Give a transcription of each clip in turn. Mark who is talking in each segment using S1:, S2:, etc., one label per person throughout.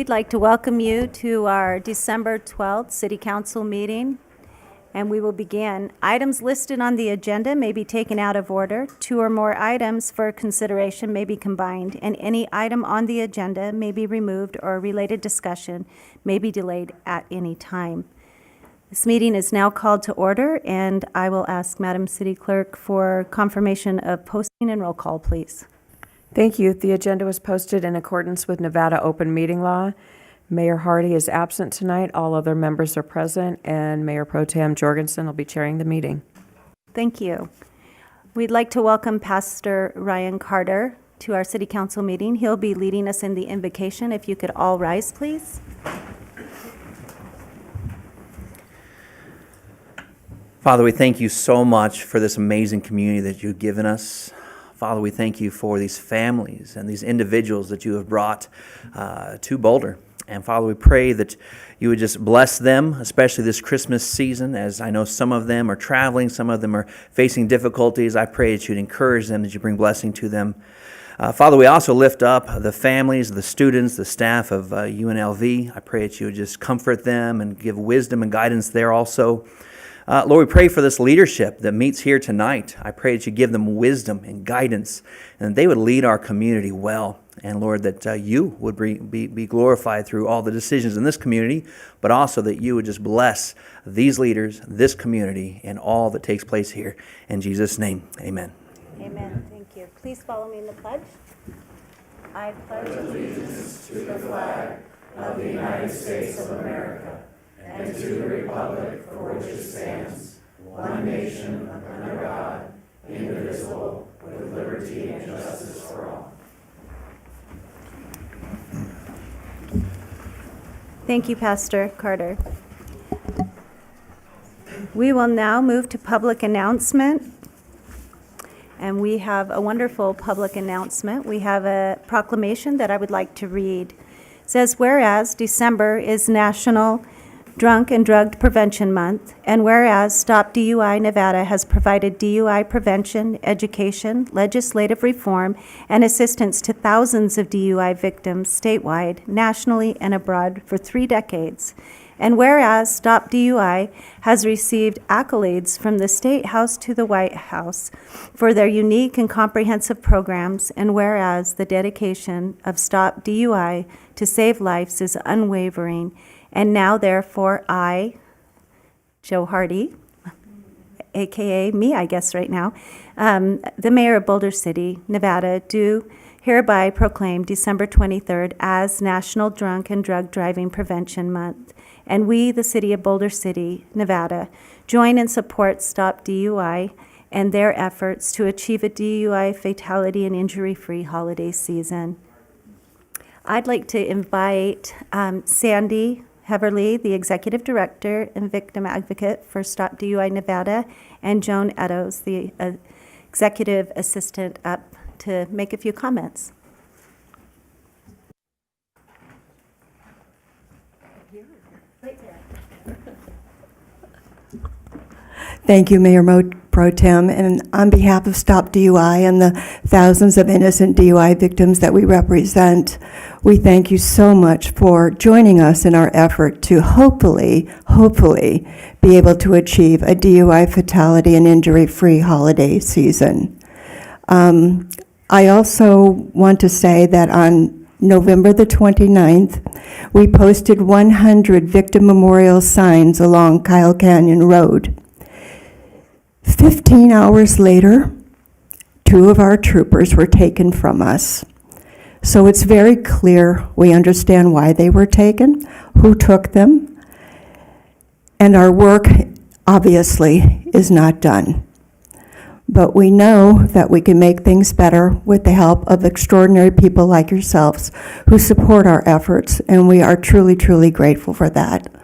S1: We'd like to welcome you to our December 12th City Council meeting, and we will begin. Items listed on the agenda may be taken out of order. Two or more items for consideration may be combined, and any item on the agenda may be removed or a related discussion may be delayed at any time. This meeting is now called to order, and I will ask Madam City Clerk for confirmation of posting and roll call, please.
S2: Thank you. The agenda was posted in accordance with Nevada open meeting law. Mayor Hardy is absent tonight. All other members are present, and Mayor Pro Tem Jorgensen will be chairing the meeting.
S1: Thank you. We'd like to welcome Pastor Ryan Carter to our City Council meeting. He'll be leading us in the invocation. If you could all rise, please.
S3: Father, we thank you so much for this amazing community that you've given us. Father, we thank you for these families and these individuals that you have brought to Boulder. And Father, we pray that you would just bless them, especially this Christmas season, as I know some of them are traveling, some of them are facing difficulties. I pray that you'd encourage them, that you bring blessing to them. Father, we also lift up the families, the students, the staff of UNLV. I pray that you would just comfort them and give wisdom and guidance there also. Lord, we pray for this leadership that meets here tonight. I pray that you give them wisdom and guidance, and they would lead our community well. And Lord, that you would be glorified through all the decisions in this community, but also that you would just bless these leaders, this community, and all that takes place here. In Jesus' name, amen.
S1: Amen. Thank you. Please follow me in the pledge. I pledge allegiance to the flag of the United States of America and to the republic for which it stands, one nation under God, indivisible, with liberty and justice for all. Thank you, Pastor Carter. We will now move to public announcement. And we have a wonderful public announcement. We have a proclamation that I would like to read. It says, whereas December is National Drunk and Drug Prevention Month, and whereas Stop DUI Nevada has provided DUI prevention, education, legislative reform, and assistance to thousands of DUI victims statewide, nationally, and abroad for 3 decades. And whereas Stop DUI has received accolades from the State House to the White House for their unique and comprehensive programs, and whereas the dedication of Stop DUI to save lives is unwavering, and now, therefore, I, Joe Hardy, a.k.a. me, I guess, right now, the mayor of Boulder City, Nevada, do hereby proclaim December 23rd as National Drunk and Drug Driving Prevention Month. And we, the city of Boulder City, Nevada, join and support Stop DUI and their efforts to achieve a DUI fatality and injury-free holiday season. I'd like to invite Sandy Heverly, the Executive Director and Victim Advocate for Stop DUI Nevada, and Joan Eddowes, the Executive Assistant, up to make a few comments.
S4: Thank you, Mayor Pro Tem, and on behalf of Stop DUI and the thousands of innocent DUI victims that we represent, we thank you so much for joining us in our effort to hopefully be able to achieve a DUI fatality and injury-free holiday season. I also want to say that on November the 29th, we posted 100 victim memorial signs along Kyle Canyon Road. 15 hours later, 2 of our troopers were taken from us. So it's very clear we understand why they were taken, who took them, and our work obviously is not done. But we know that we can make things better with the help of extraordinary people like yourselves who support our efforts, and we are truly, truly grateful for that.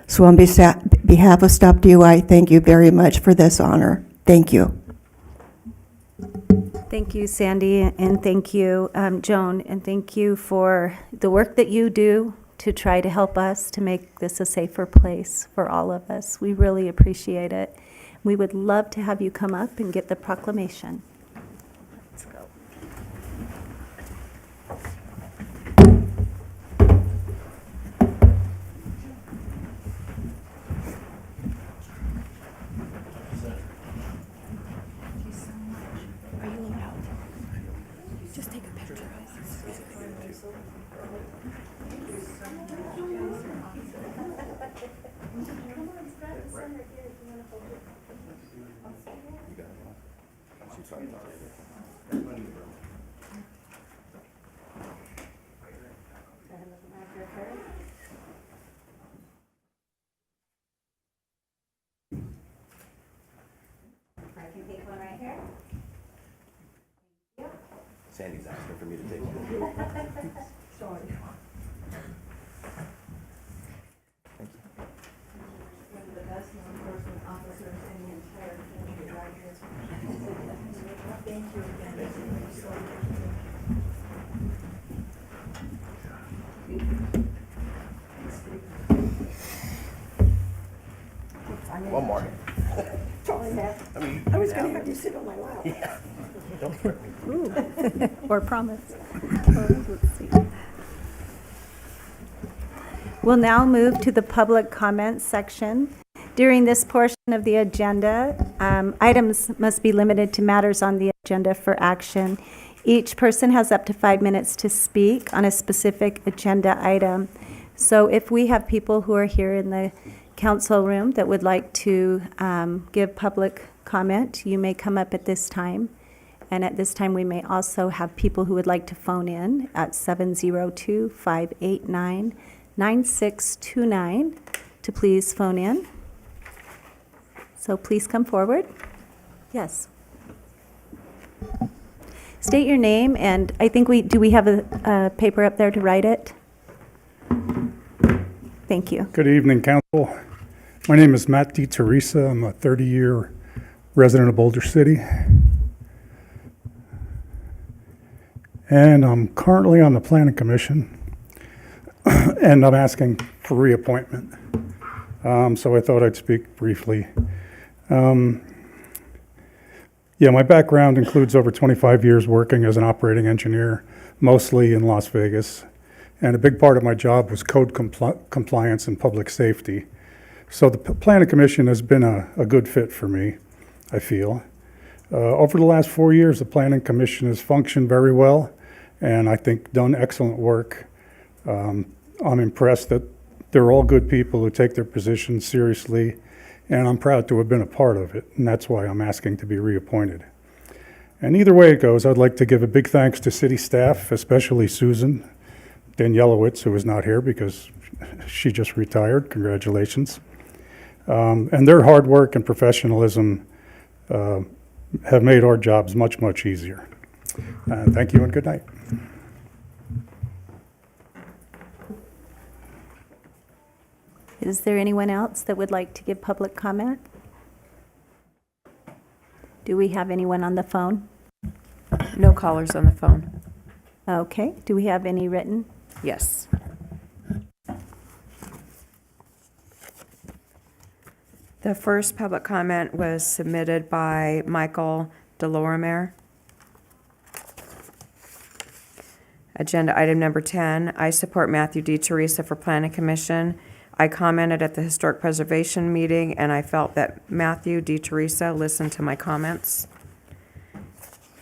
S4: So on behalf of Stop DUI, thank you very much for this honor. Thank you.
S1: Thank you, Sandy, and thank you, Joan, and thank you for the work that you do to try to help us to make this a safer place for all of us. We really appreciate it. We would love to have you come up and get the proclamation. Let's go. I can take one right here.
S5: Sandy's asking for me to take one.
S1: Sorry.
S5: Thank you.
S1: One of the best law enforcement officers in the entire country right here. Thank you again. Thank you so much.
S5: One more.
S4: I was going to have you sit on my lap.
S5: Don't threaten me.
S1: Or promise. Let's see. We'll now move to the public comment section. During this portion of the agenda, items must be limited to matters on the agenda for action. Each person has up to 5 minutes to speak on a specific agenda item. So if we have people who are here in the council room that would like to give public comment, you may come up at this time. And at this time, we may also have people who would like to phone in at 702-589-9629 to please phone in. So please come forward. Yes. State your name, and I think do we have a paper up there to write it? Thank you.
S6: Good evening, council. My name is Matt DeTeresa. I'm a 30-year resident of Boulder City. And I'm currently on the Planning Commission, and I'm asking for reappointment. So I thought I'd speak briefly. Yeah, my background includes over 25 years working as an operating engineer, mostly in Las Vegas. And a big part of my job was code compliance and public safety. So the Planning Commission has been a good fit for me, I feel. Over the last 4 years, the Planning Commission has functioned very well, and I think done excellent work. I'm impressed that they're all good people who take their positions seriously, and I'm proud to have been a part of it, and that's why I'm asking to be reappointed. And either way it goes, I'd like to give a big thanks to city staff, especially Susan Danielowitz, who is not here because she just retired. Congratulations. And their hard work and professionalism have made our jobs much, much easier. Thank you and good night.
S1: Is there anyone else that would like to give public comment? Do we have anyone on the phone?
S2: No callers on the phone.
S1: Okay. Do we have any written?
S2: Yes. The first public comment was submitted by Michael Delormer. Agenda item number 10, I support Matthew DeTeresa for Planning Commission. I commented at the Historic Preservation meeting, and I felt that Matthew DeTeresa listened to my comments.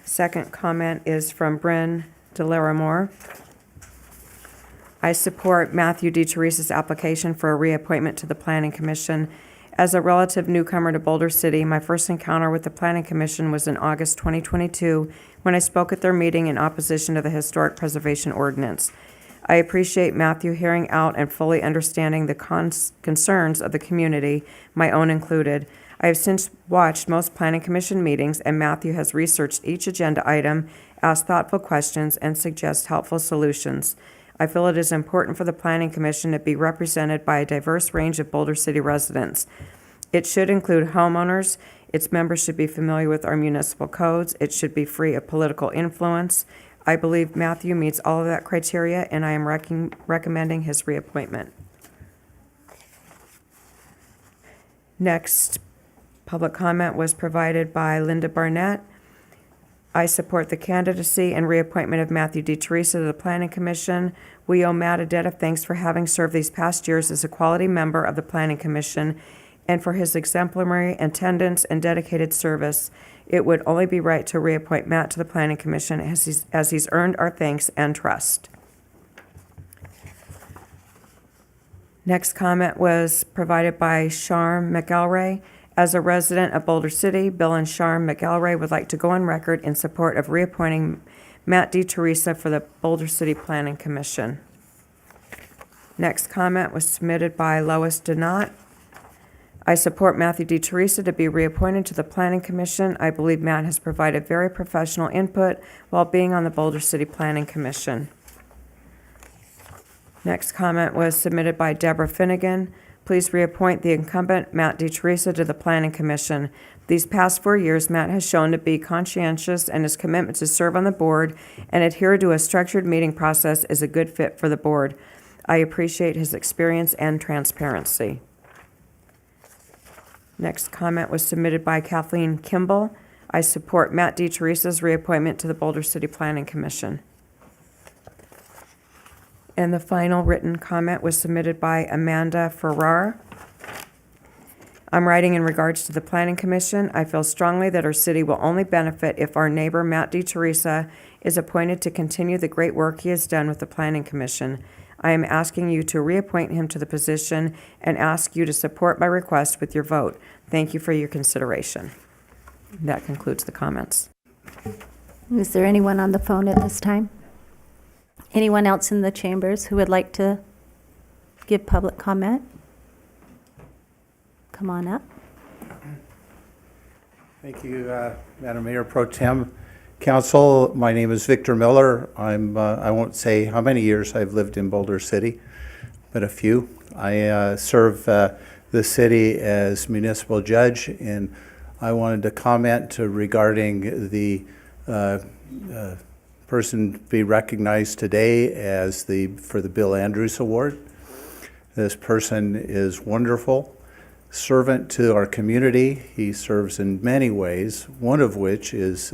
S2: Second comment is from Bryn Delaramore. I support Matthew DeTeresa's application for a reappointment to the Planning Commission. As a relative newcomer to Boulder City, my first encounter with the Planning Commission was in August 2022 when I spoke at their meeting in opposition to the Historic Preservation Ordinance. I appreciate Matthew hearing out and fully understanding the concerns of the community, my own included. I have since watched most Planning Commission meetings, and Matthew has researched each agenda item, asked thoughtful questions, and suggests helpful solutions. I feel it is important for the Planning Commission to be represented by a diverse range of Boulder City residents. It should include homeowners. Its members should be familiar with our municipal codes. It should be free of political influence. I believe Matthew meets all of that criteria, and I am recommending his reappointment. Next, public comment was provided by Linda Barnett. I support the candidacy and reappointment of Matthew DeTeresa to the Planning Commission. We owe Matt a debt of thanks for having served these past years as a quality member of the Planning Commission and for his exemplary attendance and dedicated service. It would only be right to reappoint Matt to the Planning Commission as he's earned our thanks and trust. Next comment was provided by Charm McElray, As a resident of Boulder City, Bill and Charm McElroy would like to go on record in support of reappointing Matt DeTeresa for the Boulder City Planning Commission. Next comment was submitted by Lois Donat. I support Matthew DeTeresa to be reappointed to the Planning Commission. I believe Matt has provided very professional input while being on the Boulder City Planning Commission. Next comment was submitted by Deborah Finnegan. Please reappoint the incumbent, Matt DeTeresa, to the Planning Commission. These past 4 years, Matt has shown to be conscientious, and his commitment to serve on the board and adhere to a structured meeting process is a good fit for the board. I appreciate his experience and transparency. Next comment was submitted by Kathleen Kimball. I support Matt DeTeresa's reappointment to the Boulder City Planning Commission. And the final written comment was submitted by Amanda Farrar. I'm writing in regards to the Planning Commission. I feel strongly that our city will only benefit if our neighbor Matt DeTeresa is appointed to continue the great work he has done with the Planning Commission. I am asking you to reappoint him to the position and ask you to support my request with your vote. Thank you for your consideration. That concludes the comments.
S1: Is there anyone on the phone at this time? Anyone else in the chambers who would like to give public comment? Come on up.
S7: Thank you, Madam Mayor Pro Tem. Council, my name is Victor Miller. I won't say how many years I've lived in Boulder City, but a few. I serve the city as municipal judge, and I wanted to comment regarding the person be recognized today as for the Bill Andrews Award. This person is wonderful, servant to our community. He serves in many ways, one of which is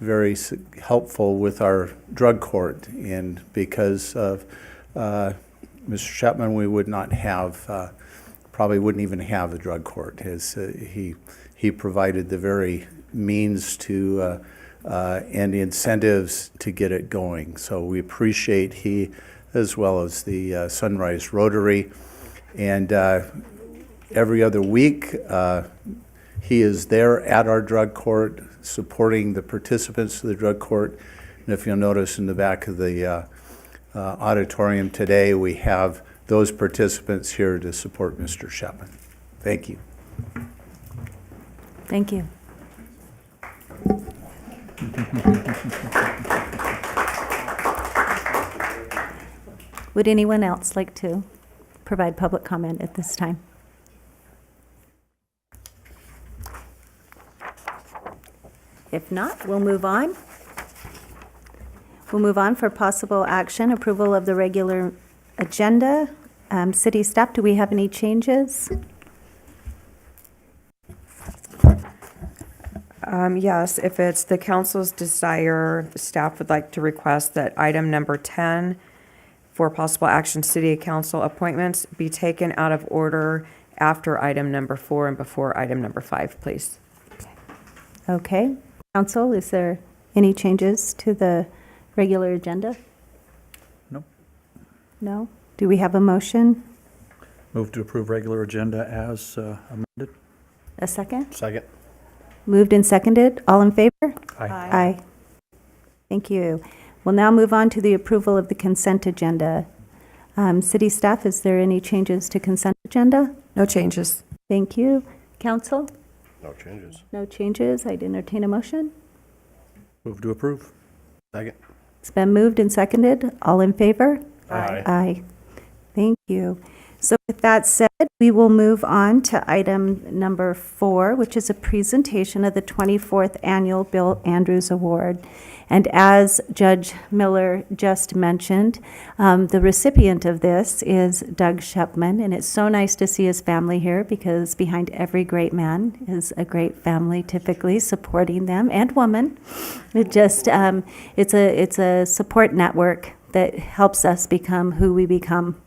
S7: very helpful with our drug court, and because of Mr. Chapman, we would not have, probably wouldn't even have a drug court. He provided the very means to and the incentives to get it going. So we appreciate he, as well as the Sunrise Rotary, and every other week he is there at our drug court, supporting the participants of the drug court. And if you'll notice in the back of the auditorium today, we have those participants here to support Mr. Chapman. Thank you.
S1: Thank you. Would anyone else like to provide public comment at this time? If not, we'll move on. We'll move on for possible action, approval of the regular agenda. City staff, do we have any changes?
S2: Yes, if it's the council's desire, the staff would like to request that item number 10 for possible action city council appointments be taken out of order after item number 4 and before item number 5, please.
S1: Okay. Council, is there any changes to the regular agenda?
S8: No.
S1: No? Do we have a motion?
S8: Move to approve regular agenda as amended.
S1: A second?
S5: Second.
S1: Moved and seconded. All in favor?
S8: Aye.
S1: Aye. Thank you. We'll now move on to the approval of the consent agenda. City staff, is there any changes to consent agenda?
S2: No changes.
S1: Thank you. Council?
S5: No changes.
S1: No changes. I'd entertain a motion.
S8: Move to approve.
S5: Second.
S1: It's been moved and seconded. All in favor?
S5: Aye.
S1: Aye. Thank you. So with that said, we will move on to item number 4, which is a presentation of the 24th Annual Bill Andrews Award. And as Judge Miller just mentioned, the recipient of this is Doug Shepman, and it's so nice to see his family here, because behind every great man is a great family, typically supporting them, and woman. It just, it's a support network that helps us become who we become.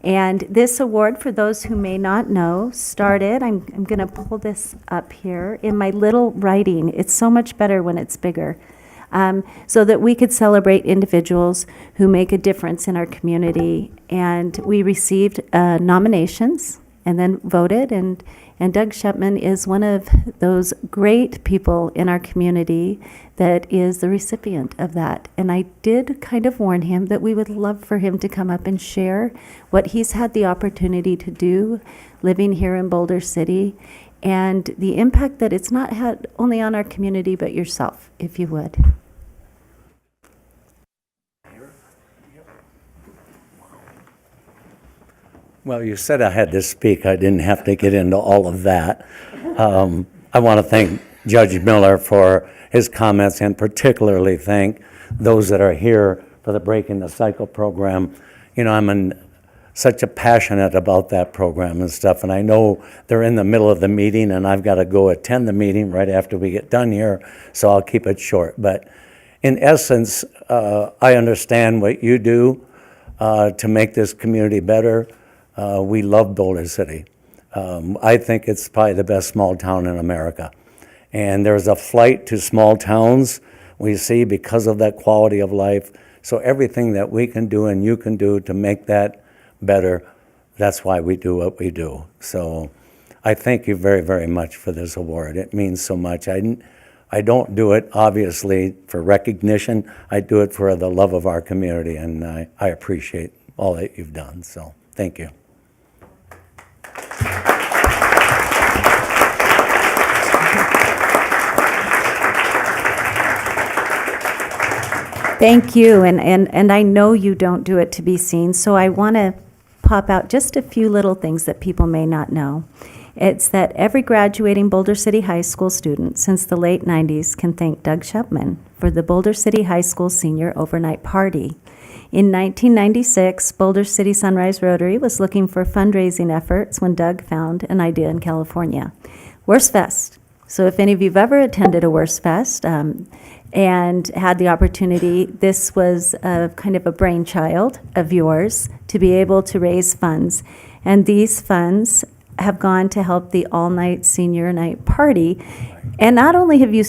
S1: And this award, for those who may not know, started, I'm going to pull this up here, in my little writing. It's so much better when it's bigger. So that we could celebrate individuals who make a difference in our community. And we received nominations, and then voted. And Doug Shepman is one of those great people in our community that is the recipient of that. And I did kind of warn him that we would love for him to come up and share what he's had the opportunity to do living here in Boulder City, and the impact that it's not had only on our community, but yourself, if you would.
S9: Well, you said I had to speak. I didn't have to get into all of that. I want to thank Judge Miller for his comments, and particularly thank those that are here for the Breaking the Cycle program. You know, such a passionate about that program and stuff, and I know they're in the middle of the meeting, and I've got to go attend the meeting right after we get done here, so I'll keep it short. But in essence, I understand what you do to make this community better. We love Boulder City. I think it's probably the best small town in America. And there's a flight to small towns we see because of that quality of life. So everything that we can do and you can do to make that better, that's why we do what we do. So I thank you very, very much for this award. It means so much. I don't do it, obviously, for recognition. I do it for the love of our community, and I appreciate all that you've done. So thank you.
S1: Thank you, and I know you don't do it to be seen, so I want to pop out just a few little things that people may not know. It's that every graduating Boulder City High School student since the late 90s can thank Doug Shepman for the Boulder City High School Senior Overnight Party. In 1996, Boulder City Sunrise Rotary was looking for fundraising efforts when Doug found an idea in California. Worst Fest. So if any of you've ever attended a Worst Fest and had the opportunity, this was a kind of a brainchild of yours to be able to raise funds. And these funds have gone to help the all-night senior night party. And not only have you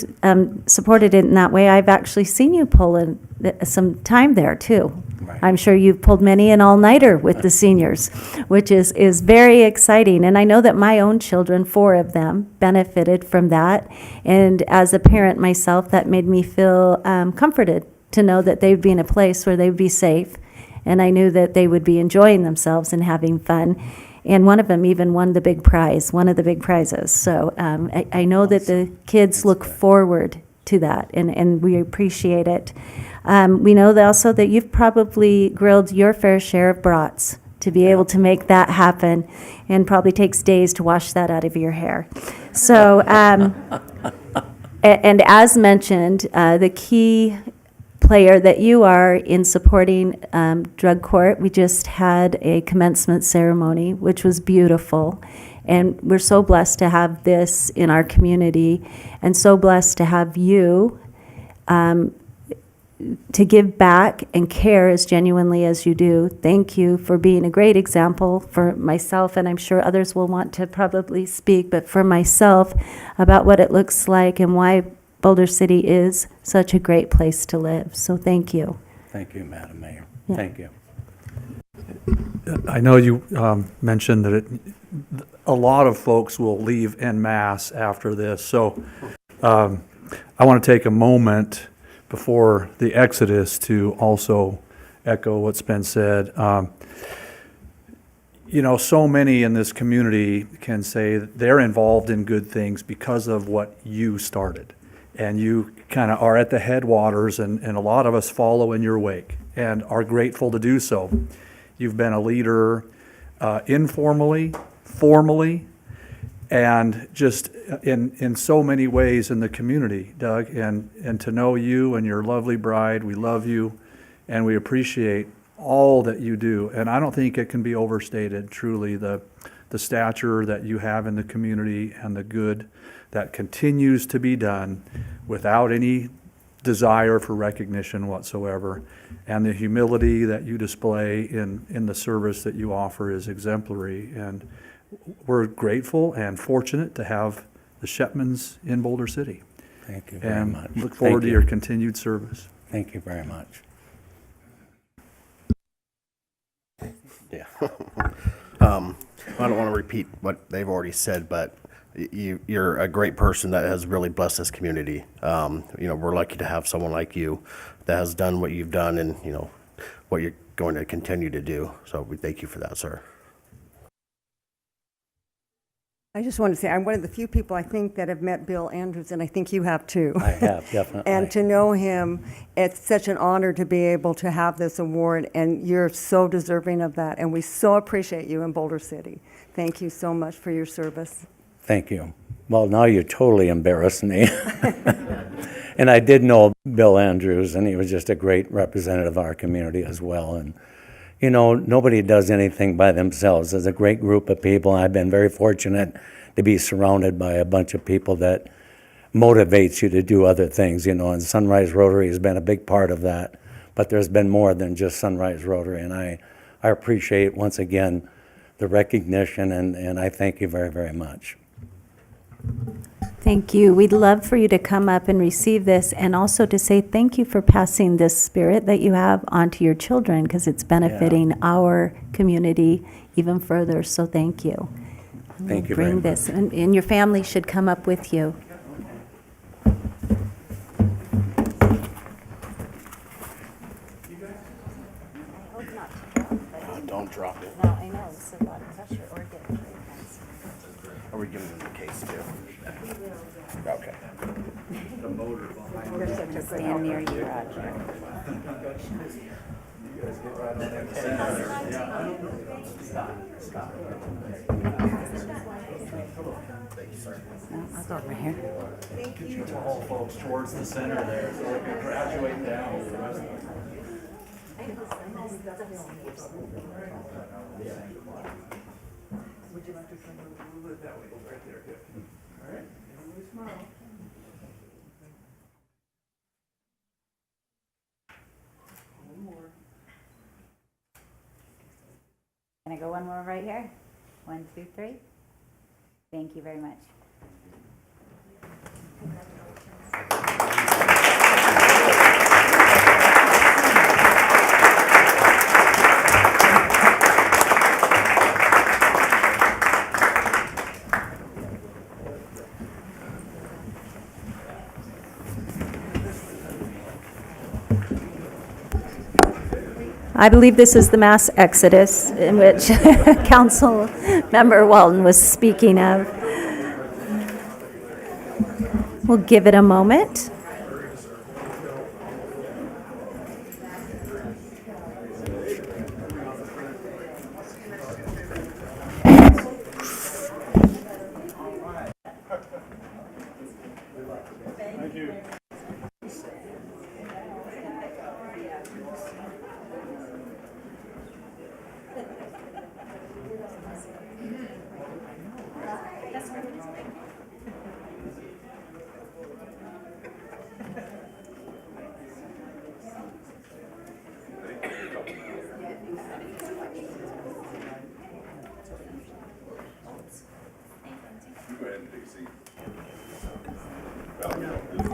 S1: supported it in that way, I've actually seen you pull in some time there too.
S9: Right.
S1: I'm sure you've pulled many an all-nighter with the seniors, which is very exciting. And I know that my own children, 4 of them, benefited from that. And as a parent myself, that made me feel comforted to know that they'd be in a place where they would be safe. And I knew that they would be enjoying themselves and having fun. And one of them even won the big prize, one of the big prizes. So I know that the kids look forward to that, and we appreciate it. We know also that you've probably grilled your fair share of brats to be able to make that happen, and probably takes days to wash that out of your hair. So, and as mentioned, the key player that you are in supporting drug court. We just had a commencement ceremony, which was beautiful. And we're so blessed to have this in our community, and so blessed to have you to give back and care as genuinely as you do. Thank you for being a great example for myself, and I'm sure others will want to probably speak, but for myself, about what it looks like and why Boulder City is such a great place to live. So thank you.
S9: Thank you, Madam Mayor.
S1: Yeah.
S9: Thank you.
S8: I know you mentioned that a lot of folks will leave en masse after this, so I want to take a moment before the exodus to also echo what's been said. You know, so many in this community can say that they're involved in good things because of what you started. And you kind of are at the headwaters, and a lot of us follow in your wake and are grateful to do so. You've been a leader informally, formally, and just in so many ways in the community, Doug. And to know you and your lovely bride, we love you, and we appreciate all that you do. And I don't think it can be overstated, truly, the stature that you have in the community and the good that continues to be done without any desire for recognition whatsoever. And the humility that you display in the service that you offer is exemplary. And we're grateful and fortunate to have the Shepmans in Boulder City.
S9: Thank you very
S8: And
S9: much.
S8: look forward
S9: Thank
S8: to
S9: you.
S8: your continued service.
S9: Thank you very much.
S5: Yeah. I don't want to repeat what they've already said, but you're a great person that has really blessed this community. We're lucky to have someone like you that has done what you've done and, what you're going to continue to do. So we thank you for that, sir.
S10: I just want to say, I'm one of the few people I think that have met Bill Andrews, and I think you have too.
S9: I have, definitely.
S10: And to know him, it's such an honor to be able to have this award, and you're so deserving of that, and we so appreciate you in Boulder City. Thank you so much for your service.
S9: Thank you. Well, now you totally embarrassed me. And I did know Bill Andrews, and he was just a great representative of our community as well. And, nobody does anything by themselves. There's a great group of people. I've been very fortunate to be surrounded by a bunch of people that motivates you to do other things, and Sunrise Rotary has been a big part of that. But there's been more than just Sunrise Rotary, and I appreciate, once again, the recognition, and I thank you very, very much.
S1: Thank you. We'd love for you to come up and receive this, and also to say thank you for passing this spirit that you have onto your children, because it's benefiting our community even further. So thank you.
S9: Thank you very
S1: Bring
S9: much.
S1: this, and your family should come up with you.
S5: Don't drop it.
S1: No, I know, it's a lot of pressure, or get
S5: Are we giving them the case too? Okay.
S1: stand near you, Roger. I'll go over here.
S8: All folks towards the center there, so we can graduate down. Would you like to come a little bit that way? Right there, good. All right, everybody smile. One more.
S11: Can I go one more right here? 1, 2, 3. Thank you very much.
S1: I believe this is the mass exodus in which Council Member Walton was speaking of. We'll give it a moment.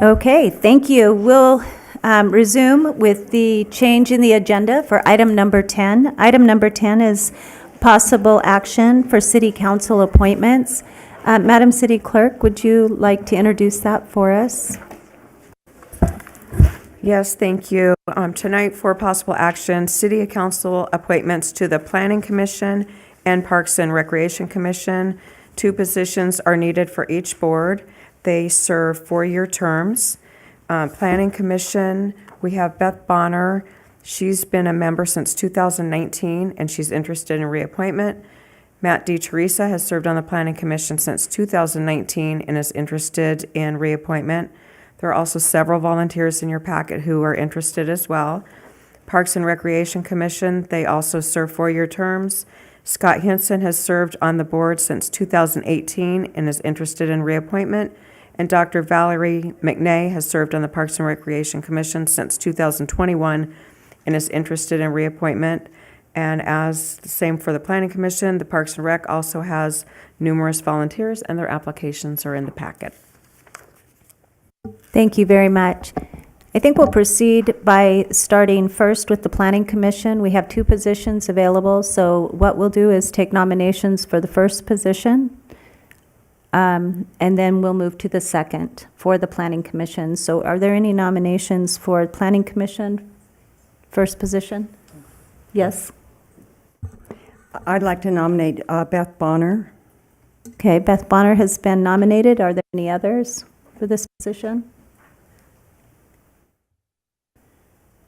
S1: Okay, thank you. We'll resume with the change in the agenda for item number 10. Item number 10 is possible action for city council appointments. Madam City Clerk, would you like to introduce that for us?
S2: Yes, thank you. Tonight, for possible action, City Council appointments to the Planning Commission and Parks and Recreation Commission. 2 positions are needed for each board. They serve 4-year terms. Planning Commission, we have Beth Bonner. She's been a member since 2019, and she's interested in reappointment. Matt DeTeresa has served on the Planning Commission since 2019 and is interested in reappointment. There are also several volunteers in your packet who are interested as well. Parks and Recreation Commission, they also serve 4-year terms. Scott Hinson has served on the board since 2018 and is interested in reappointment. And Dr. Valerie McNay has served on the Parks and Recreation Commission since 2021 and is interested in reappointment. And as the same for the Planning Commission, the Parks and Rec also has numerous volunteers, and their applications are in the packet.
S1: Thank you very much. I think we'll proceed by starting first with the Planning Commission. We have 2 positions available, so what we'll do is take nominations for the first position, and then we'll move to the second for the Planning Commission. So are there any nominations for Planning Commission, first position? Yes?
S10: I'd like to nominate Beth Bonner.
S1: Okay, Beth Bonner has been nominated. Are there any others for this position?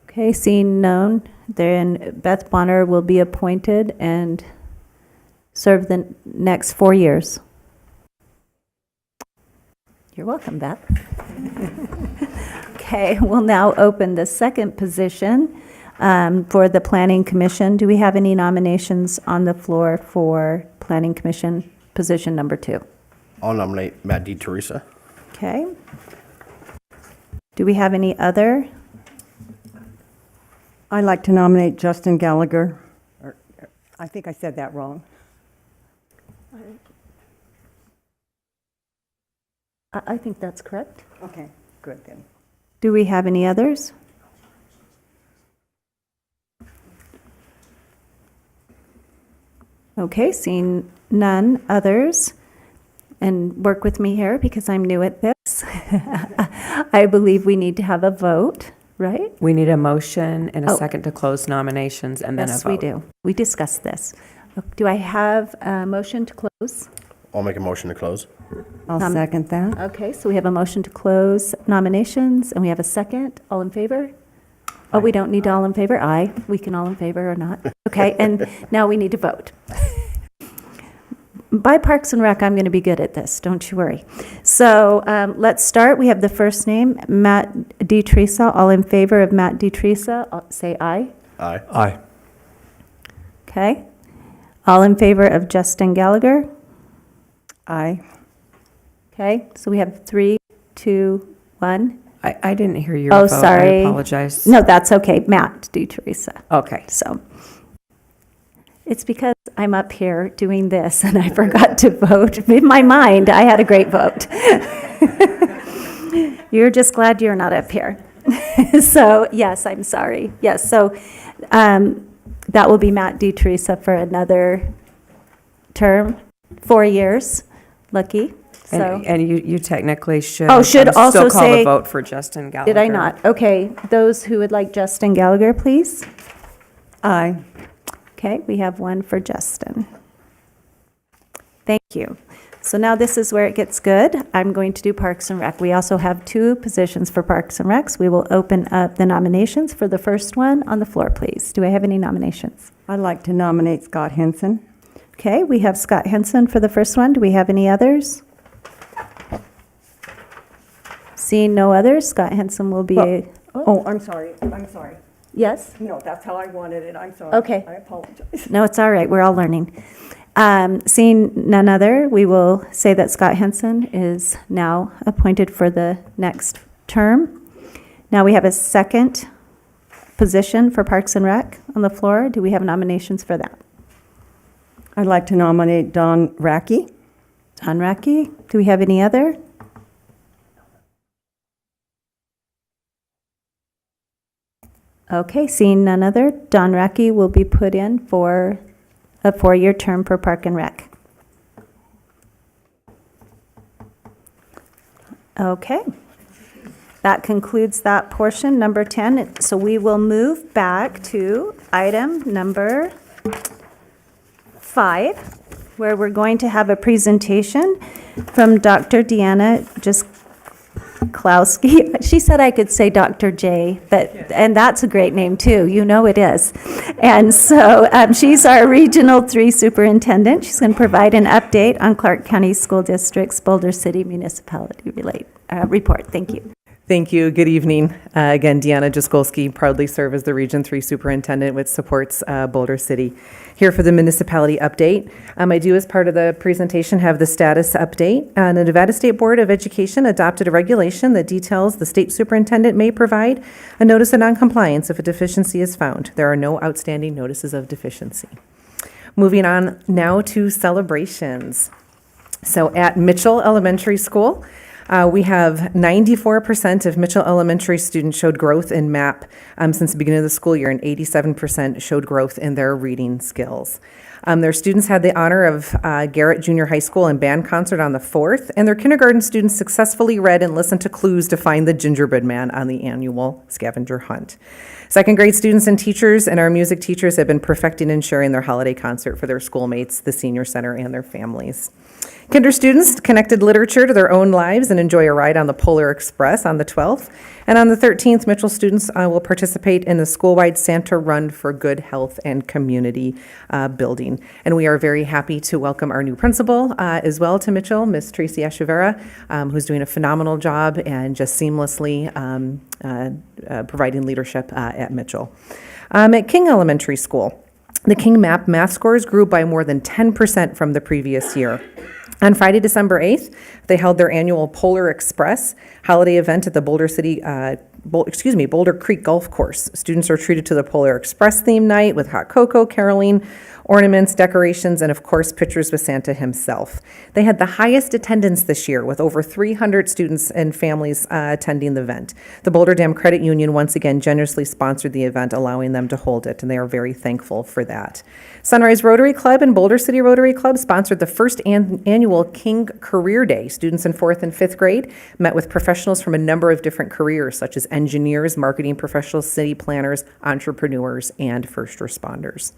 S1: Okay, seeing none, then Beth Bonner will be appointed and serve the next 4 years. You're welcome, Beth. Okay, we'll now open the second position for the Planning Commission. Do we have any nominations on the floor for Planning Commission position number 2?
S5: I'll nominate Matt DeTeresa.
S1: Okay. Do we have any other?
S10: I'd like to nominate Justin Gallagher. I think I said that wrong.
S1: I think that's correct.
S10: Okay, good then.
S1: Do we have any others? Okay, seeing none others, and work with me here because I'm new at this. I believe we need to have a vote, right?
S2: We need a motion and a
S1: Oh.
S2: second to close nominations and then a
S1: Yes,
S2: vote.
S1: we do. We discussed this. Do I have a motion to close?
S5: I'll make a motion to close.
S10: I'll second that.
S1: Okay, so we have a motion to close nominations, and we have a second. All in favor? Oh, we don't need all in favor? Aye. We can all in favor or not. Okay, and now we need to vote. By Parks and Rec, I'm going to be good at this, don't you worry. So let's start. We have the first name, Matt DeTeresa. All in favor of Matt DeTeresa, say aye.
S5: Aye.
S8: Aye.
S1: Okay. All in favor of Justin Gallagher?
S10: Aye.
S1: Okay, so we have 3, 2, 1.
S2: I didn't hear your
S1: Oh,
S2: vote.
S1: sorry.
S2: I apologize.
S1: No, that's okay. Matt DeTeresa.
S2: Okay.
S1: So it's because I'm up here doing this and I forgot to vote. In my mind, I had a great vote. You're just glad you're not up here. So, yes, I'm sorry. Yes, so that will be Matt DeTeresa for another term, 4 years. Lucky. So,
S2: And you technically should.
S1: Oh, should also
S2: Still call
S1: say-
S2: the vote for Justin Gallagher.
S1: did I not? Okay, those who would like Justin Gallagher, please.
S10: Aye.
S1: Okay, we have one for Justin. Thank you. So now this is where it gets good. I'm going to do Parks and Rec. We also have 2 positions for Parks and Recs. We will open up the nominations for the first one on the floor, please. Do I have any nominations?
S10: I'd like to nominate Scott Henson.
S1: Okay, we have Scott Henson for the first one. Do we have any others? Seeing no others, Scott Henson will be a...
S10: Oh, I'm sorry.
S1: Yes?
S10: No, that's how I wanted it. I'm sorry.
S1: Okay.
S10: I apologize.
S1: No, it's all right. We're all learning. Seeing none other, we will say that Scott Henson is now appointed for the next term. Now we have a second position for Parks and Rec on the floor. Do we have nominations for that?
S10: I'd like to nominate Don Racky.
S1: Don Racky. Do we have any other? Okay, seeing none other, Don Racky will be put in for a 4-year term for Park and Rec. Okay. That concludes that portion, number 10. So we will move back to item number 5, where we're going to have a presentation from Dr. Deanna Jasklowski. She said I could say Dr. J, and that's a great name too. You know it is. And so she's our Regional 3 Superintendent. She's going to provide an update on Clark County School District's Boulder City Municipality report. Thank you.
S12: Thank you. Good evening. Again, Deanna Jaskolski, proudly serve as the Region 3 Superintendent, which supports Boulder City. Here for the municipality update. I do, as part of the presentation, have the status update. The Nevada State Board of Education adopted a regulation that details the state superintendent may provide a notice of noncompliance if a deficiency is found. There are no outstanding notices of deficiency. Moving on now to celebrations. So at Mitchell Elementary School, We have 94% of Mitchell Elementary students showed growth in MAP since the beginning of the school year, and 87% showed growth in their reading skills. Their students had the honor of Garrett Junior High School and band concert on the 4th, and their kindergarten students successfully read and listened to clues to find the gingerbread man on the annual scavenger hunt. Second grade students and teachers and our music teachers have been perfecting and sharing their holiday concert for their schoolmates, the senior center, and their families. Kinder students connected literature to their own lives and enjoy a ride on the Polar Express on the 12th. And on the 13th, Mitchell students will participate in the school-wide Santa Run for Good Health and Community Building. And we are very happy to welcome our new principal as well to Mitchell, Miss Tracy Echeverra, who's doing a phenomenal job and just seamlessly providing leadership at Mitchell. At King Elementary School, the King MAP math scores grew by more than 10% from the previous year. On Friday, December 8th, they held their annual Polar Express holiday event at the Boulder Creek Golf Course. Students are treated to the Polar Express theme night with hot cocoa, caroling, ornaments, decorations, and of course, pictures with Santa himself. They had the highest attendance this year with over 300 students and families attending the event. The Boulder Dam Credit Union once again generously sponsored the event, allowing them to hold it, and they are very thankful for that. Sunrise Rotary Club and Boulder City Rotary Club sponsored the first annual King Career Day. Students in 4th and 5th grade met with professionals from a number of different careers, such as engineers, marketing professionals, city planners, entrepreneurs, and first responders.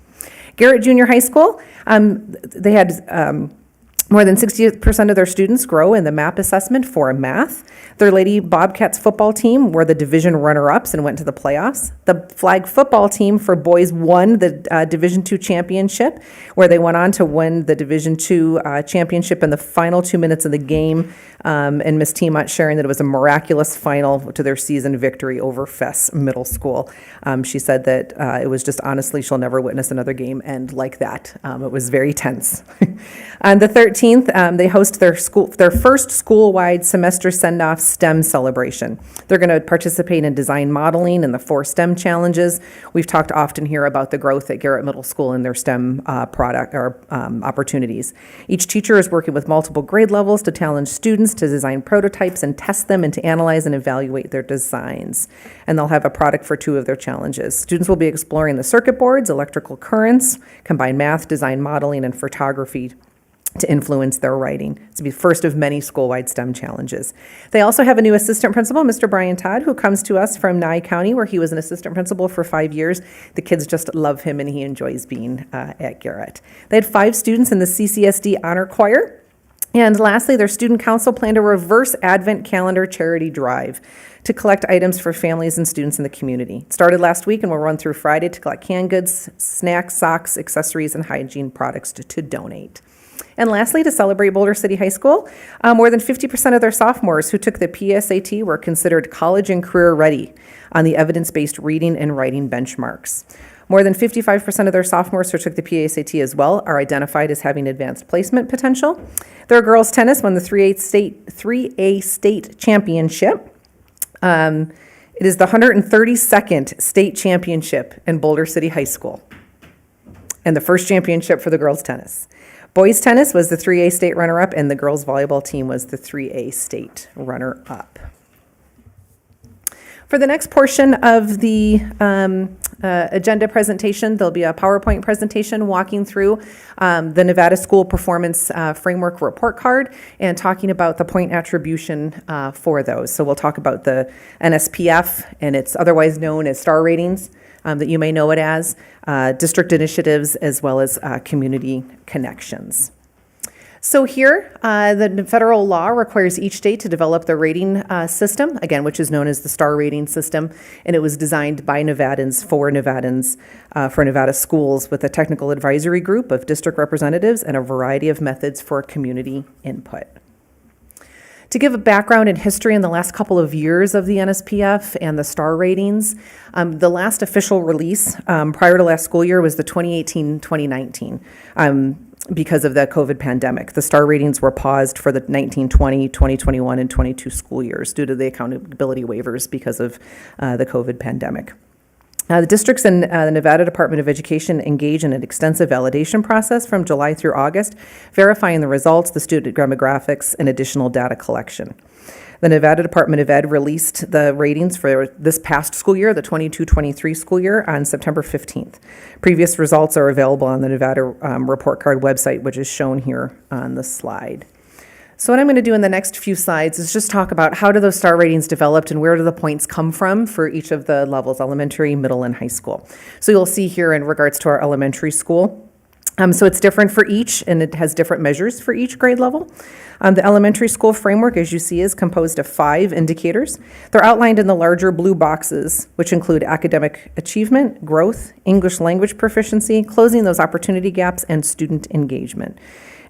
S12: Garrett Junior High School, they had more than 60% of their students grow in the MAP assessment for math. Their Lady Bobcats football team were the division runner-ups and went to the playoffs. The flag football team for boys won the Division II championship, where they went on to win the Division II championship in the final 2 minutes of the game. And Ms. Tiemont sharing that it was a miraculous final to their season victory over Fess Middle School. She said that it was just honestly, she'll never witness another game end like that. It was very tense. On the 13th, they host their first school-wide semester send-off STEM celebration. They're going to participate in design modeling and the 4 STEM challenges. We've talked often here about the growth at Garrett Middle School and their STEM opportunities. Each teacher is working with multiple grade levels to challenge students to design prototypes and test them and to analyze and evaluate their designs. And they'll have a product for 2 of their challenges. Students will be exploring the circuit boards, electrical currents, combined math, design modeling, and photography to influence their writing. It's the first of many school-wide STEM challenges. They also have a new assistant principal, Mr. Brian Todd, who comes to us from Nye County, where he was an assistant principal for 5 years. The kids just love him, and he enjoys being at Garrett. They had 5 students in the CCSD Honor Choir. And lastly, their student council planned a reverse Advent calendar charity drive to collect items for families and students in the community. It started last week and will run through Friday to collect canned goods, snacks, socks, accessories, and hygiene products to donate. And lastly, to celebrate Boulder City High School, more than 50% of their sophomores who took the PSAT were considered college and career ready on the evidence-based reading and writing benchmarks. More than 55% of their sophomores who took the PSAT as well are identified as having advanced placement potential. Their girls tennis won the 3A state championship. It is the 132nd state championship in Boulder City High School, and the first championship for the girls tennis. Boys tennis was the 3A state runner-up, and the girls volleyball team was the 3A state runner-up. For the next portion of the agenda presentation, there'll be a PowerPoint presentation walking through the Nevada School Performance Framework Report Card and talking about the point attribution for those. So we'll talk about the NSPF, and it's otherwise known as STAR ratings, that you may know it as, district initiatives, as well as community connections. So here, the federal law requires each state to develop their rating system, again, which is known as the STAR rating system, and it was designed by Nevadans for Nevada schools with a technical advisory group of district representatives and a variety of methods for community input. To give a background and history in the last couple of years of the NSPF and the STAR ratings, the last official release prior to last school year was the 2018-2019. Because of the COVID pandemic. The STAR ratings were paused for the 1920, 2021, and 22 school years due to the accountability waivers because of the COVID pandemic. The districts and the Nevada Department of Education engage in an extensive validation process from July through August, verifying the results, the student demographics, and additional data collection. The Nevada Department of Ed released the ratings for this past school year, the 22-23 school year, on September 15th. Previous results are available on the Nevada Report Card website, which is shown here on the slide. So what I'm going to do in the next few slides is just talk about how do those star ratings developed and where do the points come from for each of the levels, elementary, middle, and high school. So you'll see here in regards to our elementary school, so it's different for each, and it has different measures for each grade level. The elementary school framework, as you see, is composed of 5 indicators. They're outlined in the larger blue boxes, which include academic achievement, growth, English language proficiency, closing those opportunity gaps, and student engagement.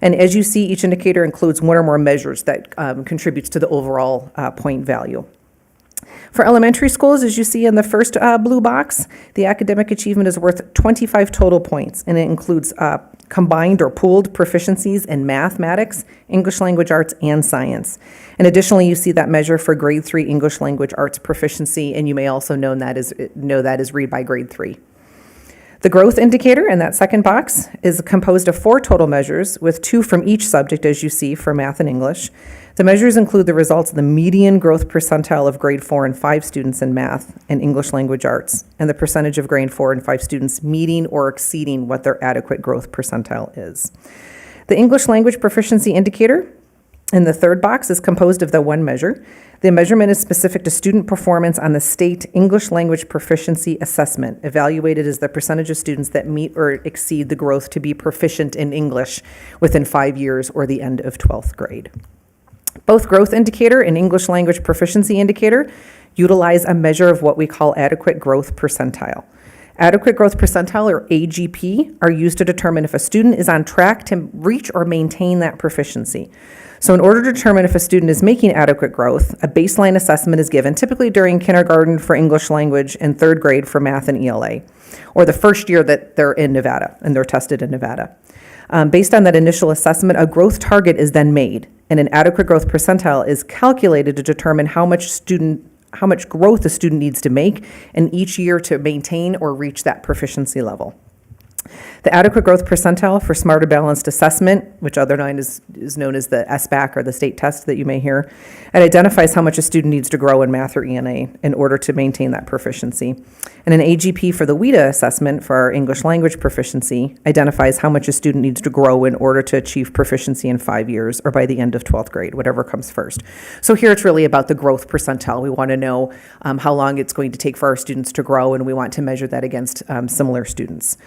S12: And as you see, each indicator includes one or more measures that contributes to the overall point value. For elementary schools, as you see in the first blue box, the academic achievement is worth 25 total points, and it includes combined or pooled proficiencies in mathematics, English language arts, and science. And additionally, you see that measure for grade 3 English language arts proficiency, and you may also know that as read by grade 3. The growth indicator in that second box is composed of 4 total measures, with 2 from each subject, as you see, for math and English. The measures include the results of the median growth percentile of grade 4 and 5 students in math and English language arts, and the percentage of grade 4 and 5 students meeting or exceeding what their adequate growth percentile is. The English language proficiency indicator in the third box is composed of the 1 measure. The measurement is specific to student performance on the state English language proficiency assessment, evaluated as the percentage of students that meet or exceed the growth to be proficient in English within 5 years or the end of 12th grade. Both growth indicator and English language proficiency indicator utilize a measure of what we call adequate growth percentile. Adequate growth percentile, or AGP, are used to determine if a student is on track to reach or maintain that proficiency. So in order to determine if a student is making adequate growth, a baseline assessment is given, typically during kindergarten for English language and 3rd grade for math and ELA, or the first year that they're in Nevada and they're tested in Nevada. Based on that initial assessment, a growth target is then made, and an adequate growth percentile is calculated to determine how much growth a student needs to make in each year to maintain or reach that proficiency level. The adequate growth percentile for Smarter Balanced Assessment, which otherwise is known as the SBAC or the state test that you may hear, it identifies how much a student needs to grow in math or ENA in order to maintain that proficiency. And an AGP for the WIDA assessment for our English language proficiency identifies how much a student needs to grow in order to achieve proficiency in 5 years or by the end of 12th grade, whatever comes first. So here it's really about the growth percentile. We want to know how long it's going to take for our students to grow, and we want to measure that against similar students.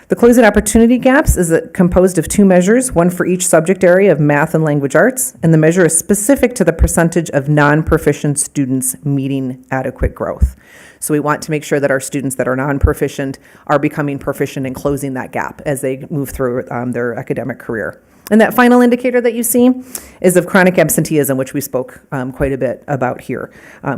S12: The closing opportunity gaps is composed of 2 measures, one for each subject area of math and language arts, and the measure is specific to the percentage of non-proficient students meeting adequate growth. So we want to make sure that our students that are non-proficient are becoming proficient and closing that gap as they move through their academic career. And that final indicator that you see is of chronic absenteeism, which we spoke quite a bit about here.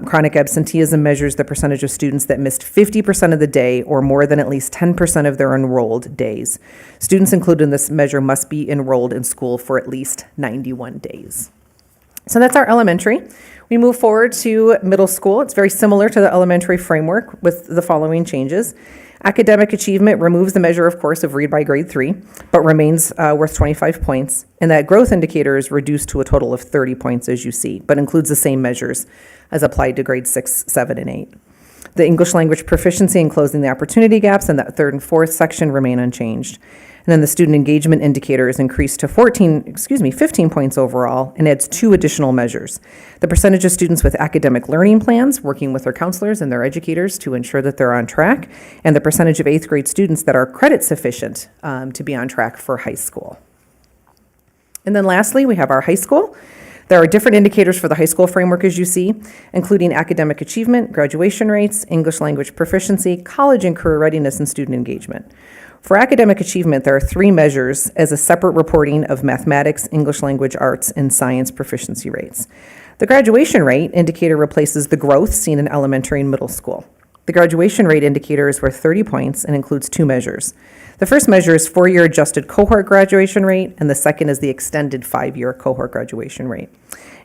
S12: Chronic absenteeism measures the percentage of students that missed 50% of the day or more than at least 10% of their enrolled days. Students included in this measure must be enrolled in school for at least 91 days. So that's our elementary. We move forward to middle school. It's very similar to the elementary framework with the following changes. Academic achievement removes the measure, of course, of read by grade 3, but remains worth 25 points. And that growth indicator is reduced to a total of 30 points, as you see, but includes the same measures as applied to grades 6, 7, and 8. The English language proficiency and closing the opportunity gaps in that 3rd and 4th section remain unchanged. And then the student engagement indicator is increased to 15 points overall, and adds 2 additional measures. The percentage of students with academic learning plans, working with their counselors and their educators to ensure that they're on track, and the percentage of 8th grade students that are credit sufficient to be on track for high school. And then lastly, we have our high school. There are different indicators for the high school framework, as you see, including academic achievement, graduation rates, English language proficiency, college and career readiness, and student engagement. For academic achievement, there are 3 measures as a separate reporting of mathematics, English language arts, and science proficiency rates. The graduation rate indicator replaces the growth seen in elementary and middle school. The graduation rate indicator is worth 30 points and includes two measures. The first measure is four-year adjusted cohort graduation rate, and the second is the extended five-year cohort graduation rate.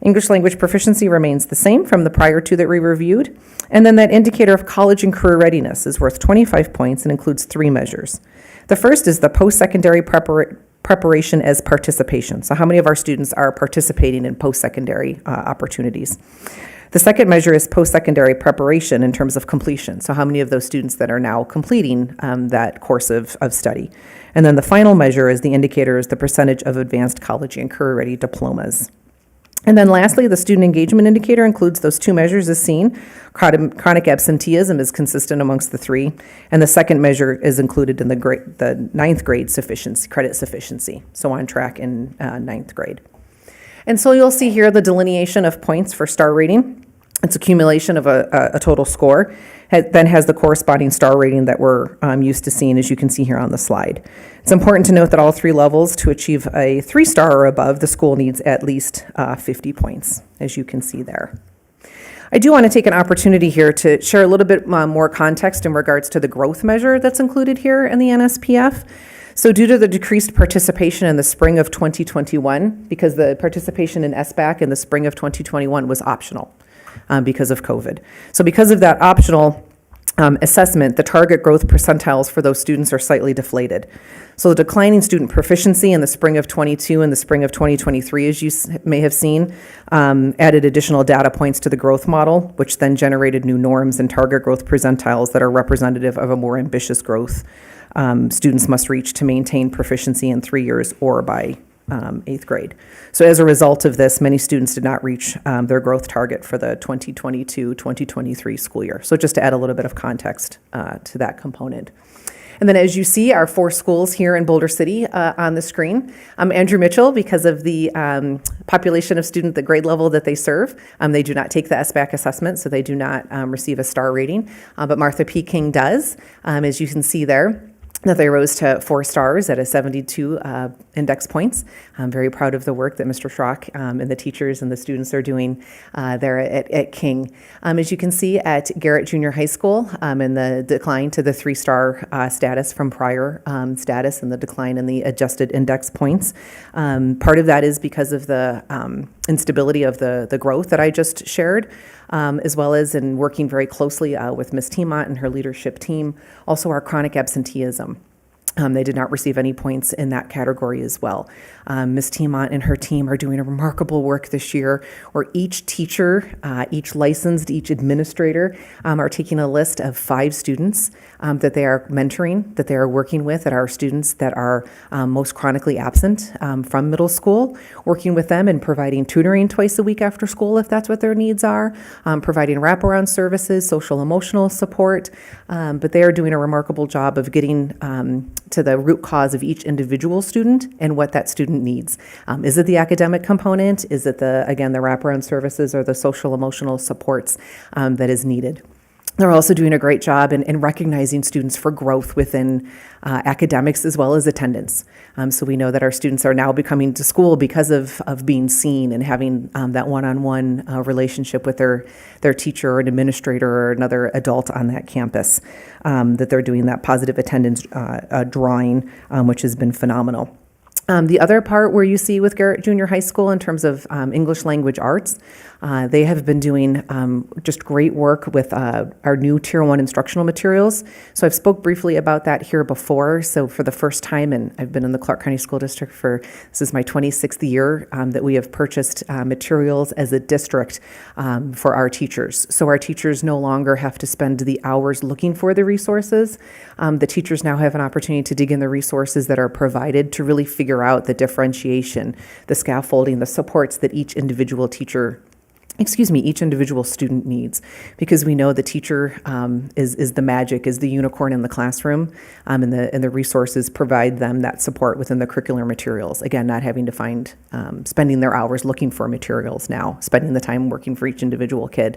S12: English language proficiency remains the same from the prior two that we reviewed. And then that indicator of college and career readiness is worth 25 points and includes three measures. The first is the post-secondary preparation as participation. So how many of our students are participating in post-secondary opportunities? The second measure is post-secondary preparation in terms of completion. So how many of those students that are now completing that course of study? And then the final measure is the indicator is the percentage of advanced college and career-ready diplomas. And then lastly, the student engagement indicator includes those two measures as seen. Chronic absenteeism is consistent amongst the three, and the second measure is included in the ninth grade sufficiency, credit sufficiency, so on track in ninth grade. And so you'll see here the delineation of points for star rating. It's accumulation of a total score, then has the corresponding star rating that we're used to seeing, as you can see here on the slide. It's important to note that all three levels, to achieve a 3-star or above, the school needs at least 50 points, as you can see there. I do want to take an opportunity here to share a little bit more context in regards to the growth measure that's included here in the NSPF. So due to the decreased participation in the spring of 2021, because the participation in SBAC in the spring of 2021 was optional because of COVID. So because of that optional assessment, the target growth percentiles for those students are slightly deflated. So the declining student proficiency in the spring of 22 and the spring of 2023, as you may have seen, added additional data points to the growth model, which then generated new norms and target growth percentiles that are representative of a more ambitious growth students must reach to maintain proficiency in 3 years or by 8th grade. So as a result of this, many students did not reach their growth target for the 2022-2023 school year. So just to add a little bit of context to that component. And then as you see, our 4 schools here in Boulder City on the screen. Andrew Mitchell, because of the population of student, the grade level that they serve, they do not take the SBAC assessment, so they do not receive a star rating. But Martha P. King does, as you can see there, that they rose to 4 stars at a 72 index points. I'm very proud of the work that Mr. Schrock and the teachers and the students are doing there at King. As you can see at Garrett Junior High School, in the decline to the 3-star status from prior status and the decline in the adjusted index points. Part of that is because of the instability of the growth that I just shared, as well as in working very closely with Ms. Tiemont and her leadership team. Also our chronic absenteeism. They did not receive any points in that category as well. Ms. Tiemont and her team are doing a remarkable work this year where each teacher, each licensed, each administrator are taking a list of 5 students that they are mentoring, that they are working with, that are students that are most chronically absent from middle school, working with them and providing tutoring twice a week after school if that's what their needs are, providing wraparound services, social emotional support, but they are doing a remarkable job of getting to the root cause of each individual student and what that student needs. Is it the academic component? Is it the wraparound services or the social emotional supports that is needed? They're also doing a great job in recognizing students for growth within academics as well as attendance. So we know that our students are now coming to school because of being seen and having that one-on-one relationship with their teacher or an administrator or another adult on that campus, that they're doing that positive attendance drawing, which has been phenomenal. The other part where you see with Garrett Junior High School in terms of English language arts, they have been doing just great work with our new Tier 1 instructional materials. So I've spoke briefly about that here before. So for the first time, and I've been in the Clark County School District this is my 26th year that we have purchased materials as a district for our teachers. So our teachers no longer have to spend the hours looking for the resources. The teachers now have an opportunity to dig in the resources that are provided to really figure out the differentiation, the scaffolding, the supports that each individual student needs, because we know the teacher is the magic, is the unicorn in the classroom, and the resources provide them that support within the curricular materials. Again, not having to spending their hours looking for materials now, spending the time working for each individual kid.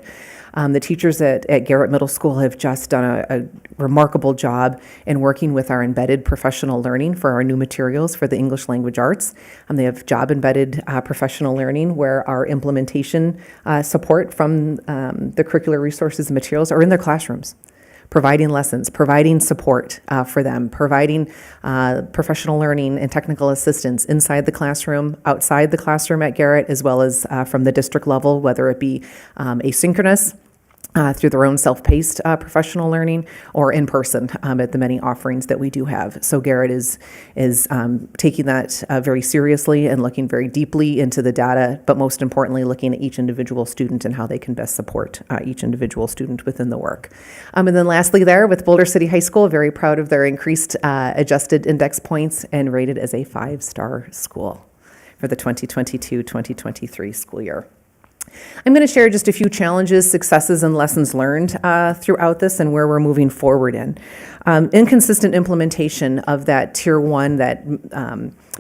S12: The teachers at Garrett Middle School have just done a remarkable job in working with our embedded professional learning for our new materials for the English language arts. They have job-embedded professional learning where our implementation support from the curricular resources and materials are in their classrooms, providing lessons, providing support for them, providing professional learning and technical assistance inside the classroom, outside the classroom at Garrett, as well as from the district level, whether it be asynchronous, through their own self-paced professional learning, or in person at the many offerings that we do have. So Garrett is taking that very seriously and looking very deeply into the data, but most importantly, looking at each individual student and how they can best support each individual student within the work. And then lastly there, with Boulder City High School, very proud of their increased adjusted index points and rated as a 5-star school for the 2022-2023 school year. I'm going to share just a few challenges, successes, and lessons learned throughout this and where we're moving forward in. Inconsistent implementation of that Tier 1, that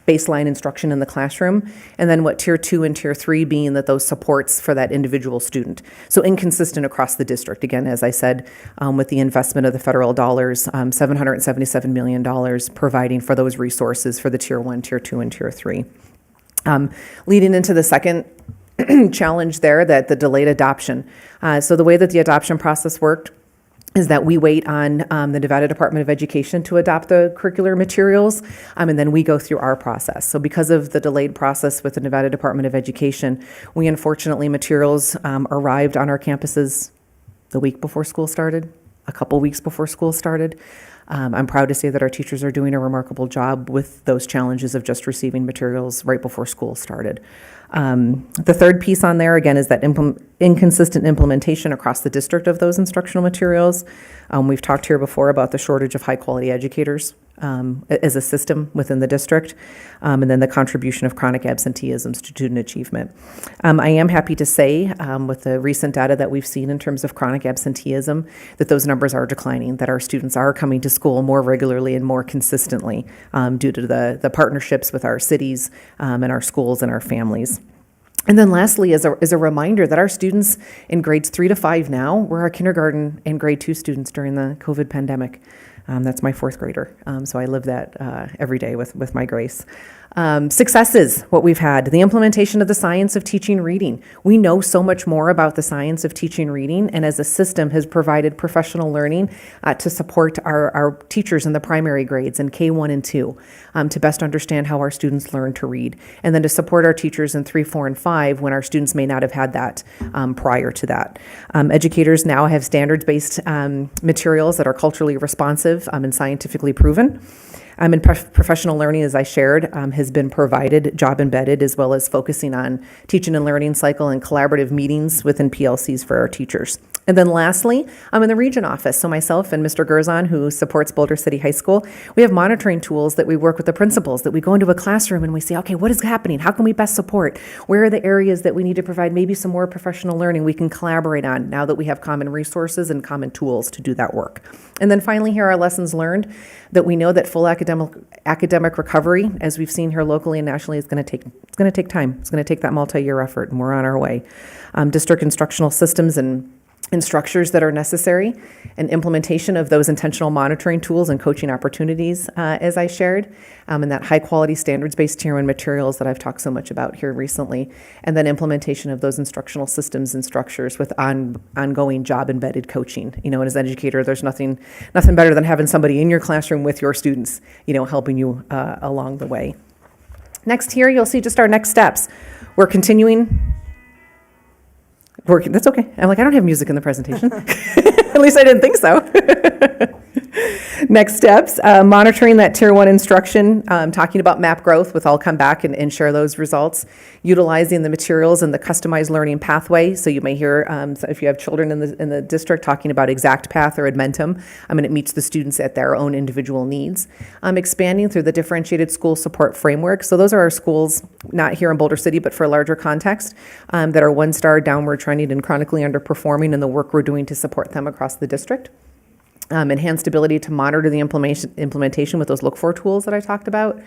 S12: baseline instruction in the classroom, and then what Tier 2 and Tier 3 being that those supports for that individual student. So inconsistent across the district. Again, as I said, with the investment of the federal dollars, $777 million providing for those resources for the Tier 1, Tier 2, and Tier 3. Leading into the second challenge there, that the delayed adoption. So the way that the adoption process worked is that we wait on the Nevada Department of Education to adopt the curricular materials, and then we go through our process. So because of the delayed process with the Nevada Department of Education, unfortunately, materials arrived on our campuses the week before school started, a couple weeks before school started. I'm proud to say that our teachers are doing a remarkable job with those challenges of just receiving materials right before school started. The third piece on there, again, is that inconsistent implementation across the district of those instructional materials. We've talked here before about the shortage of high-quality educators as a system within the district, and then the contribution of chronic absenteeism to student achievement. I am happy to say, with the recent data that we've seen in terms of chronic absenteeism, that those numbers are declining, that our students are coming to school more regularly and more consistently due to the partnerships with our cities and our schools and our families. And then lastly, as a reminder that our students in grades 3 to 5 now were our kindergarten and grade 2 students during the COVID pandemic. That's my 4th grader, so I live that every day with my Grace. Successes, what we've had, the implementation of the science of teaching reading. We know so much more about the science of teaching reading, and as a system has provided professional learning to support our teachers in the primary grades in K1 and 2 to best understand how our students learn to read, and then to support our teachers in 3, 4, and 5 when our students may not have had that prior to that. Educators now have standards-based materials that are culturally responsive and scientifically proven. And professional learning, as I shared, has been provided, job embedded, as well as focusing on teaching and learning cycle and collaborative meetings within PLCs for our teachers. And then lastly, I'm in the region office. So myself and Mr. Gerzon, who supports Boulder City High School, we have monitoring tools that we work with the principals, that we go into a classroom and we say, okay, what is happening? How can we best support? Where are the areas that we need to provide maybe some more professional learning we can collaborate on now that we have common resources and common tools to do that work? And then finally, here are lessons learned, that we know that full academic recovery, as we've seen here locally and nationally, is going to take time. It's going to take that multi-year effort, and we're on our way. District instructional systems and structures that are necessary, and implementation of those intentional monitoring tools and coaching opportunities, as I shared, and that high-quality standards-based Tier 1 materials that I've talked so much about here recently, and then implementation of those instructional systems and structures with ongoing job-embedded coaching. And as an educator, there's nothing better than having somebody in your classroom with your students, helping you along the way. Next here, you'll see just our next steps. We're continuing working. That's okay. I'm like, I don't have music in the presentation. At least I didn't think so. Next steps, monitoring that Tier 1 instruction, talking about MAP growth, with I'll come back and share those results, utilizing the materials and the customized learning pathway. So you may hear, if you have children in the district, talking about Exact Path or Edmentum, and it meets the students at their own individual needs. Expanding through the differentiated school support framework. So those are our schools, not here in Boulder City, but for a larger context, that are 1-star, downward trending, and chronically underperforming, and the work we're doing to support them across the district. Enhanced ability to monitor the implementation with those look-for tools that I talked about.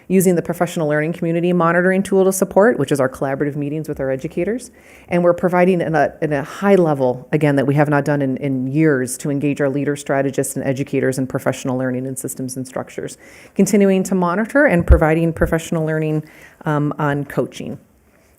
S12: Using the professional learning community monitoring tool to support, which is our collaborative meetings with our educators. And we're providing in a high level, again, that we have not done in years, to engage our leaders, strategists, and educators in professional learning and systems and structures. Continuing to monitor and providing professional learning on coaching.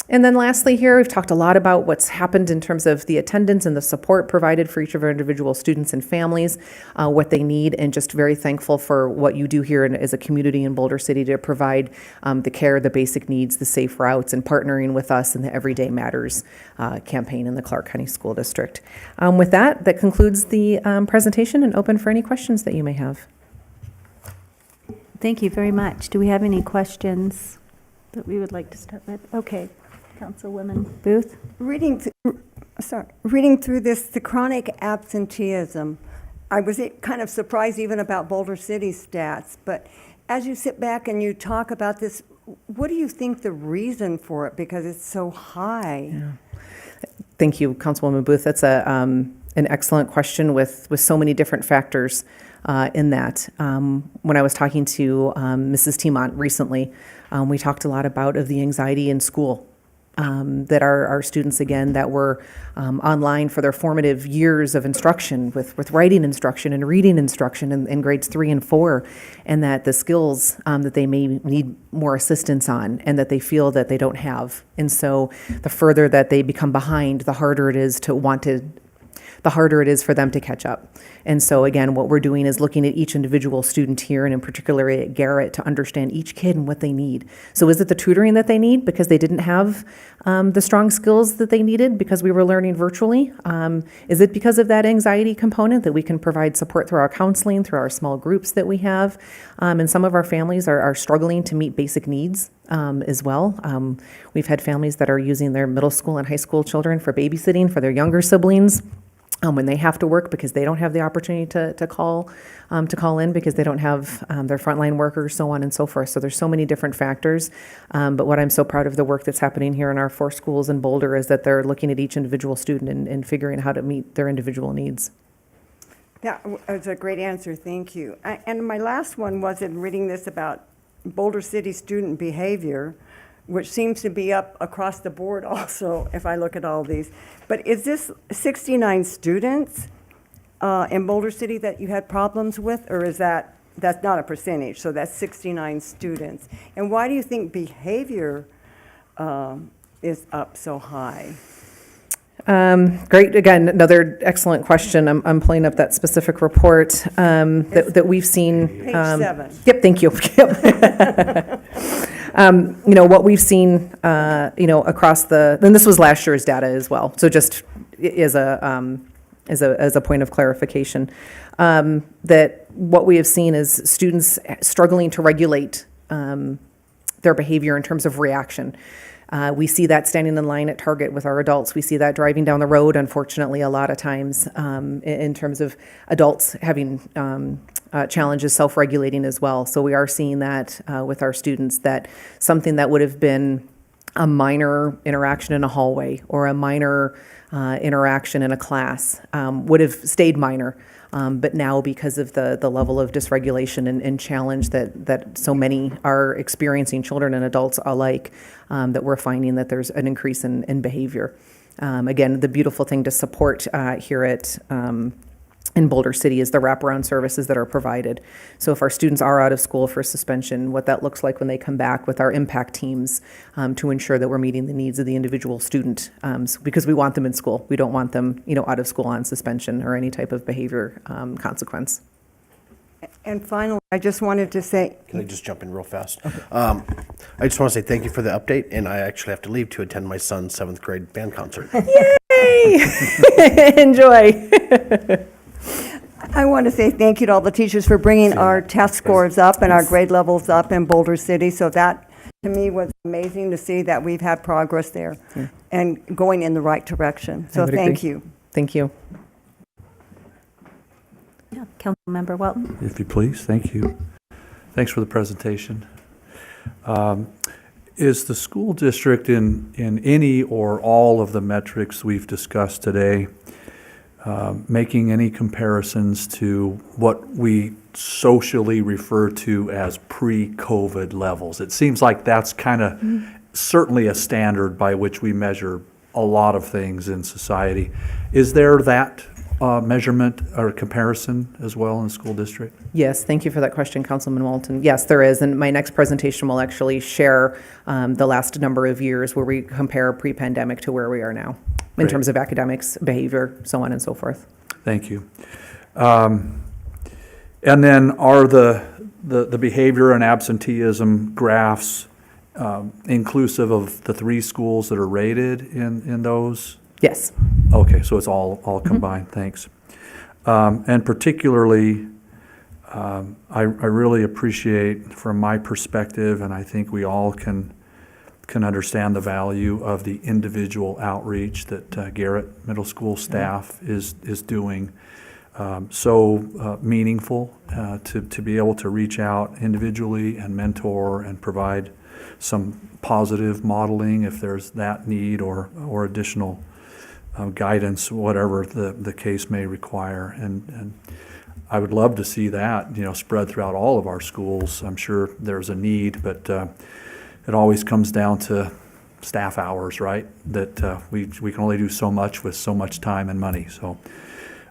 S12: And then lastly here, we've talked a lot about what's happened in terms of the attendance and the support provided for each of our individual students and families, what they need, and just very thankful for what you do here as a community in Boulder City to provide the care, the basic needs, the safe routes, and partnering with us in the Everyday Matters campaign in the Clark County School District. With that, that concludes the presentation, and open for any questions that you may have.
S1: Thank you very much. Do we have any questions that we would like to start with? Okay, Councilwoman Booth?
S10: Reading through this, the chronic absenteeism, I was kind of surprised even about Boulder City stats, but as you sit back and you talk about this, what do you think the reason for it? Because it's so high.
S12: Thank you, Councilwoman Booth. That's an excellent question with so many different factors in that. When I was talking to Mrs. Timont recently, we talked a lot about the anxiety in school. That our students, again, that were online for their formative years of instruction with writing instruction and reading instruction in grades 3 and 4, and that the skills that they may need more assistance on and that they feel that they don't have. And so the further that they become behind, the harder it is for them to catch up. And so again, what we're doing is looking at each individual student here, and in particular at Garrett, to understand each kid and what they need. So is it the tutoring that they need because they didn't have the strong skills that they needed because we were learning virtually? Is it because of that anxiety component that we can provide support through our counseling, through our small groups that we have? And some of our families are struggling to meet basic needs as well. We've had families that are using their middle school and high school children for babysitting for their younger siblings. When they have to work because they don't have the opportunity to call in because they don't have their frontline workers, so on and so forth. So there's so many different factors. But what I'm so proud of the work that's happening here in our 4 schools in Boulder is that they're looking at each individual student and figuring how to meet their individual needs.
S10: That was a great answer, thank you. And my last one was in reading this about Boulder City student behavior, which seems to be up across the board also, if I look at all these. But is this 69 students in Boulder City that you had problems with, or is that's not a percentage, so that's 69 students? And why do you think behavior is up so high?
S12: Great. Again, another excellent question. I'm pulling up that specific report that we've seen.
S10: Page 7.
S12: Yep, thank you. What we've seen, across and this was last year's data as well. So just as a point of clarification, that what we have seen is students struggling to regulate their behavior in terms of reaction. We see that standing in line at Target with our adults. We see that driving down the road, unfortunately, a lot of times in terms of adults having challenges self-regulating as well. So we are seeing that with our students, that something that would have been a minor interaction in a hallway or a minor interaction in a class would have stayed minor. But now, because of the level of dysregulation and challenge that so many are experiencing, children and adults alike, that we're finding that there's an increase in behavior. Again, the beautiful thing to support here in Boulder City is the wraparound services that are provided. So if our students are out of school for suspension, what that looks like when they come back with our impact teams to ensure that we're meeting the needs of the individual student, because we want them in school. We don't want them, out of school on suspension or any type of behavior consequence.
S10: And finally, I just wanted to say...
S5: Can I just jump in real fast? I just want to say thank you for the update, and I actually have to leave to attend my son's 7th grade band concert.
S12: Yay! Enjoy.
S10: I want to say thank you to all the teachers for bringing our test scores up and our grade levels up in Boulder City. So that, to me, was amazing to see that we've had progress there and going in the right direction. So thank you.
S12: Thank you.
S1: Yeah, Councilmember Welton.
S8: If you please, thank you. Thanks for the presentation. Is the school district in any or all of the metrics we've discussed today making any comparisons to what we socially refer to as pre-COVID levels? It seems like that's kind of certainly a standard by which we measure a lot of things in society. Is there that measurement or comparison as well in the school district?
S12: Yes, thank you for that question, Councilman Walton. Yes, there is, and my next presentation will actually share the last number of years where we compare pre-pandemic to where we are now in
S8: Great.
S12: terms of academics, behavior, so on and so forth.
S8: Thank you. And then are the behavior and absenteeism graphs inclusive of the 3 schools that are rated in those?
S12: Yes.
S8: Okay, so it's all combined, thanks. And particularly, I really appreciate, from my perspective, and I think we all can understand the value of the individual outreach that Garrett Middle School staff is doing. So meaningful to be able to reach out individually and mentor and provide some positive modeling if there's that need or additional guidance, whatever the case may require. And I would love to see that, spread throughout all of our schools. I'm sure there's a need, but it always comes down to staff hours, right? That we can only do so much with so much time and money. So,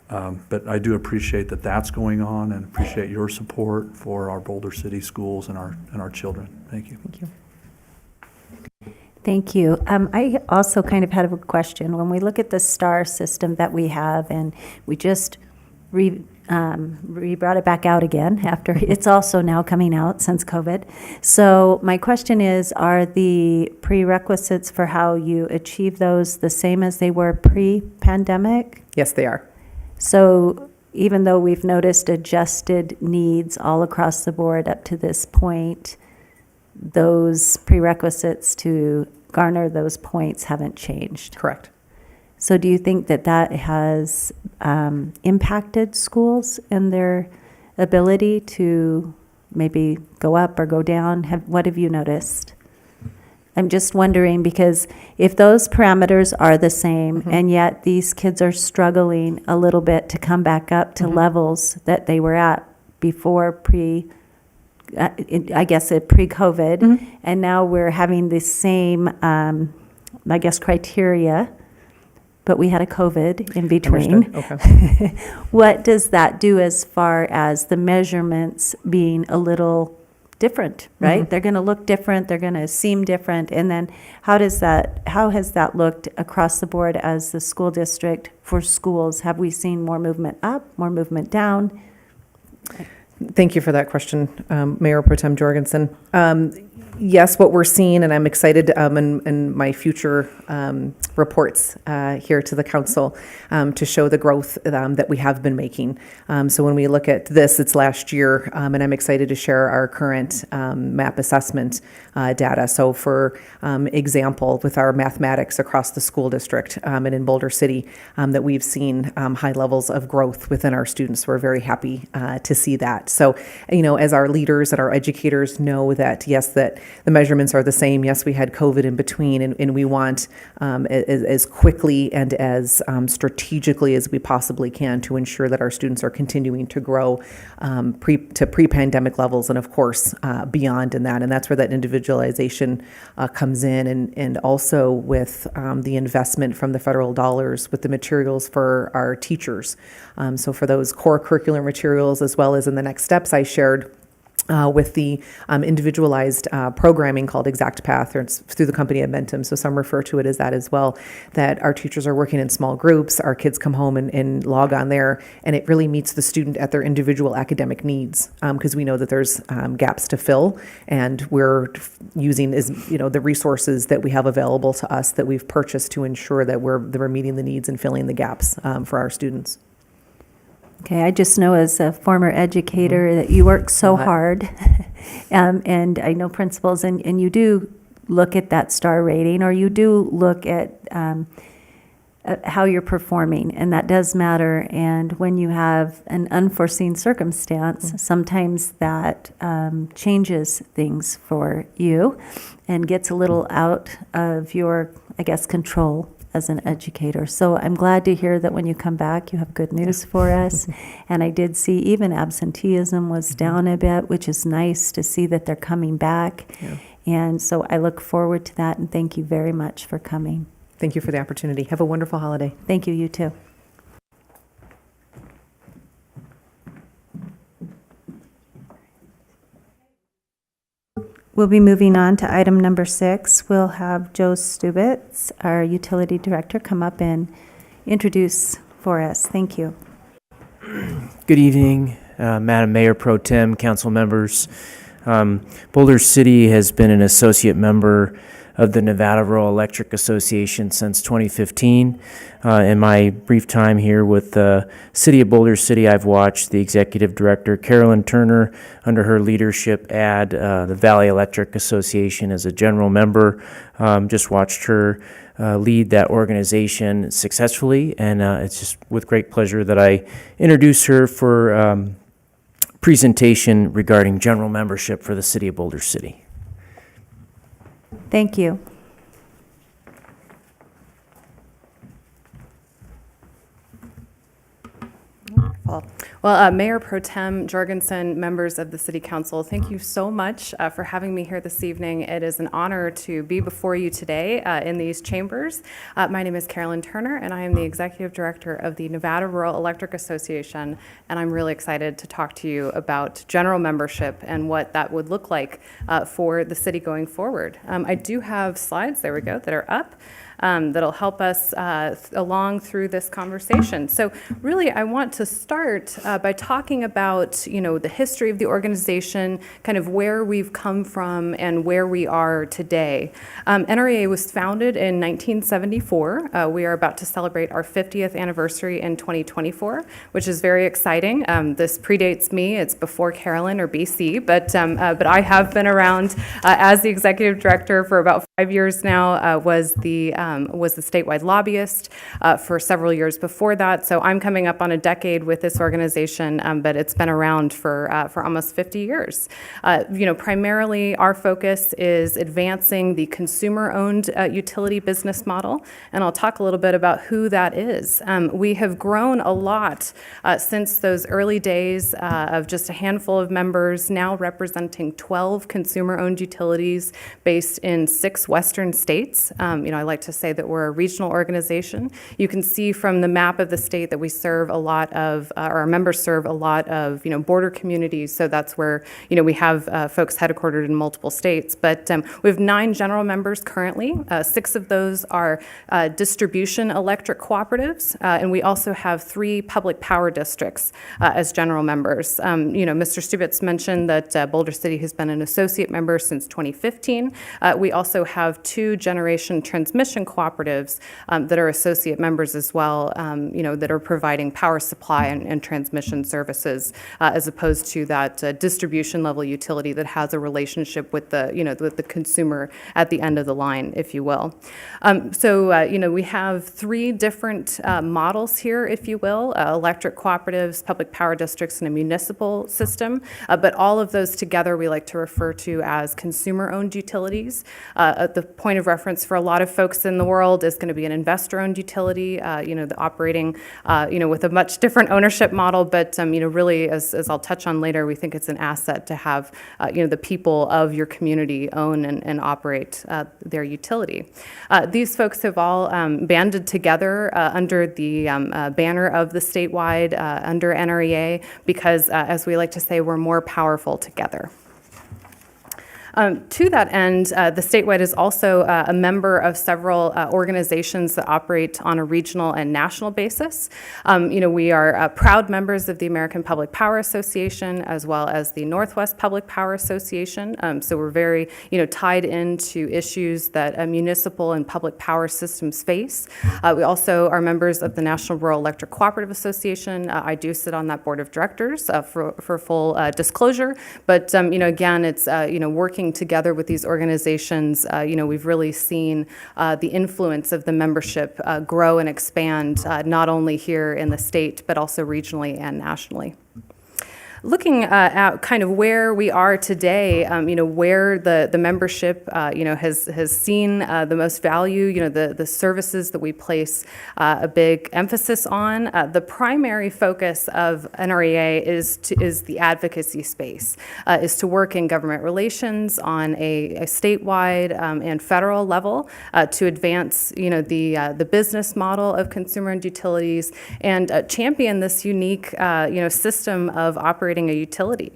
S8: but I do appreciate that that's going on, and appreciate your support for our Boulder City schools and our children. Thank you.
S12: Thank you.
S1: Thank you. I also kind of had a question. When we look at the STAR system that we have, and we just brought it back out again after it's also now coming out since COVID. So my question is, are the prerequisites for how you achieve those the same as they were pre-pandemic?
S12: Yes, they are.
S1: So even though we've noticed adjusted needs all across the board up to this point, those prerequisites to garner those points haven't changed.
S12: Correct.
S1: So do you think that that has impacted schools and their ability to maybe go up or go down? What have you noticed? I'm just wondering, because if those parameters are the same, and yet these kids are struggling a little bit to come back up to levels that they were at before pre-COVID, and now we're having the same, criteria, but we had a COVID in between.
S12: Understood. Okay.
S1: What does that do as far as the measurements being a little different, right? They're going to look different, they're going to seem different, and then how has that looked across the board as the school district for schools? Have we seen more movement up, more movement down?
S12: Thank you for that question, Mayor Pro Tem Jorgensen. Yes, what we're seeing, and I'm excited in my future reports here to the council to show the growth that we have been making. So when we look at this, it's last year, and I'm excited to share our current MAP assessment data. So for example, with our mathematics across the school district and in Boulder City, that we've seen high levels of growth within our students. We're very happy to see that. So, as our leaders and our educators know that, yes, that the measurements are the same. Yes, we had COVID in between, and we want as quickly and as strategically as we possibly can to ensure that our students are continuing to grow to pre-pandemic levels, and of course beyond in that. And that's where that individualization comes in, and also with the investment from the federal dollars with the materials for our teachers. So for those core curricular materials, as well as in the next steps I shared, with the individualized programming called Exact Path, or it's through the company Admentum, so some refer to it as that as well, that our teachers are working in small groups, our kids come home and log on there, and it really meets the student at their individual academic needs, because we know that there's gaps to fill, and we're using the resources that we have available to us that we've purchased to ensure that we're meeting the needs and filling the gaps for our students.
S1: Okay, I just know as a former educator that you work so hard, and I know principals, and you do look at that STAR rating, or you do look at how you're performing, and that does matter. And when you have an unforeseen circumstance, sometimes that changes things for you and gets a little out of your, control as an educator. So I'm glad to hear that when you come back, you have good news for us. And I did see even absenteeism was down a bit, which is nice to see that they're coming back.
S12: Yeah.
S1: And so I look forward to that, and thank you very much for coming.
S12: Thank you for the opportunity. Have a wonderful holiday.
S1: Thank you, you too. We'll be moving on to item number 6. We'll have Joe Stubitz, our utility director, come up and introduce for us. Thank you.
S13: Good evening, Madam Mayor Pro Tem, council members. Boulder City has been an associate member of the Nevada Rural Electric Association since 2015. In my brief time here with the City of Boulder City, I've watched the Executive Director, Carolyn Turner, under her leadership, add the Valley Electric Association as a general member. Just watched her lead that organization successfully, and it's just with great pleasure that I introduce her for presentation regarding general membership for the City of Boulder City.
S1: Thank you.
S14: Well, Mayor Pro Tem Jorgensen, members of the City Council, thank you so much for having me here this evening. It is an honor to be before you today in these chambers. My name is Carolyn Turner, and I am the Executive Director of the Nevada Rural Electric Association, and I'm really excited to talk to you about general membership and what that would look like for the city going forward. I do have slides, there we go, that are up. That'll help us along through this conversation. So really, I want to start by talking about, the history of the organization, kind of where we've come from and where we are today. NREA was founded in 1974. We are about to celebrate our 50th anniversary in 2024, which is very exciting. This predates me. It's before Carolyn or BC, but I have been around as the executive director for about 5 years now. Was the statewide lobbyist for several years before that. So I'm coming up on a decade with this organization, but it's been around for almost 50 years. Primarily our focus is advancing the consumer-owned utility business model, and I'll talk a little bit about who that is. We have grown a lot since those early days of just a handful of members, now representing 12 consumer-owned utilities based in 6 western states. I like to say that we're a regional organization. You can see from the map of the state that we serve a lot of, or our members serve a lot of, border communities. So that's where, we have folks headquartered in multiple states. But we have 9 general members currently. 6 of those are distribution electric cooperatives. And we also have 3 public power districts as general members. Mr. Stubitz mentioned that Boulder City has been an associate member since 2015. We also have 2 generation transmission cooperatives that are associate members as well, that are providing power supply and transmission services, as opposed to that distribution level utility that has a relationship with the consumer at the end of the line, if you will. We have 3 different models here, if you will, electric cooperatives, public power districts, and a municipal system. But all of those together we like to refer to as consumer-owned utilities. The point of reference for a lot of folks in the world is going to be an investor-owned utility, the operating, with a much different ownership model. But, really, as I'll touch on later, we think it's an asset to have, the people of your community own and operate their utility. These folks have all banded together under the banner of the statewide, under NREA, because, as we like to say, we're more powerful together. To that end, the statewide is also a member of several organizations that operate on a regional and national basis. We are proud members of the American Public Power Association as well as the Northwest Public Power Association. So we're very, tied into issues that municipal and public power systems face. We also are members of the National Rural Electric Cooperative Association. I do sit on that board of directors for full disclosure. But, again, it's, working together with these organizations, we've really seen the influence of the membership grow and expand, not only here in the state, but also regionally and nationally. Looking at kind of where we are today, where the membership, has seen the most value, the services that we place a big emphasis on. The primary focus of NREA is the advocacy space, is to work in government relations on a statewide and federal level to advance, the business model of consumer and utilities and champion this unique, system of operating operating a utility.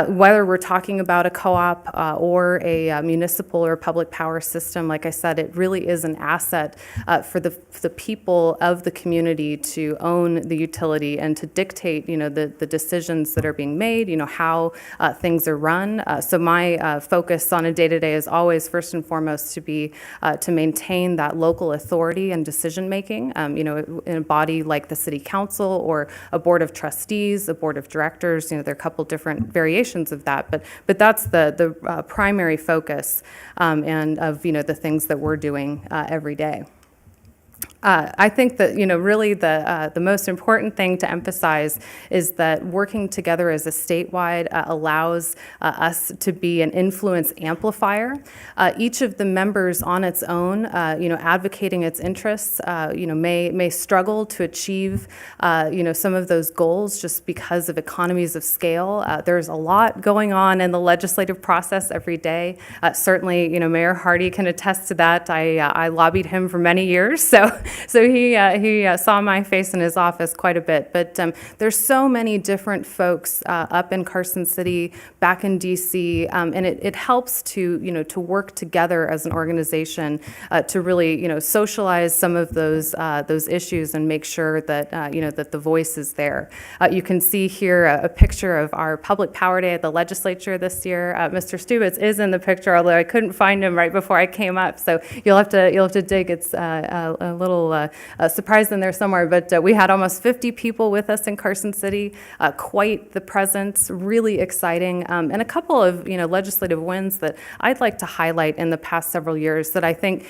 S14: Whether we're talking about a co-op or a municipal or public power system, like I said, it really is an asset for the people of the community to own the utility and to dictate, the decisions that are being made, how things are run. So my focus on a day-to-day is always first and foremost to be to maintain that local authority and decision making. In a body like the City Council or a board of trustees, a board of directors, there are a couple different variations of that, but that's the primary focus and of the things that we're doing every day. I think that, really the most important thing to emphasize is that working together as a statewide allows us to be an influence amplifier. Each of the members on its own, advocating its interests, may struggle to achieve, some of those goals just because of economies of scale. There's a lot going on in the legislative process every day. Certainly, Mayor Hardy can attest to that. I lobbied him for many years, so he saw my face in his office quite a bit. But there's so many different folks up in Carson City, back in DC, and it helps to work together as an organization to really socialize some of those issues and make sure that that the voice is there. You can see here a picture of our Public Power Day at the legislature this year. Mr. Stubitz is in the picture, although I couldn't find him right before I came up, so you'll have to dig. It's a little surprised in there somewhere, but we had almost 50 people with us in Carson City, quite the presence, really exciting, and a couple of legislative wins that I'd like to highlight in the past several years that I think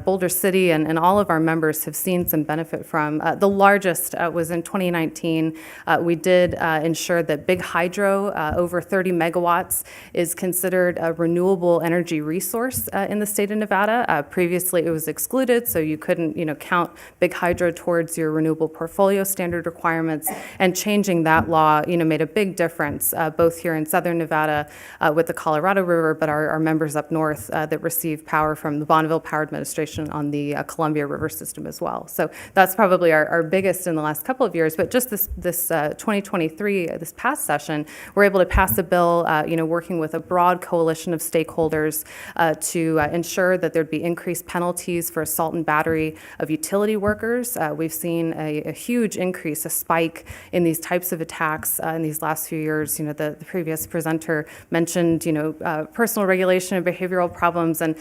S14: Boulder City and all of our members have seen some benefit from. The largest was in 2019. We did ensure that big hydro, over 30 megawatts, is considered a renewable energy resource in the state of Nevada. Previously, it was excluded, so you couldn't count big hydro towards your renewable portfolio standard requirements, and changing that law made a big difference both here in southern Nevada with the Colorado River, but our members up north that receive power from the Bonneville Power Administration on the Columbia River system as well. So that's probably our biggest in the last couple of years, but just this 2023, this past session, we're able to pass a bill working with a broad coalition of stakeholders to ensure that there'd be increased penalties for assault and battery of utility workers. We've seen a huge increase, a spike in these types of attacks in these last few years. The previous presenter mentioned, personal regulation and behavioral problems, and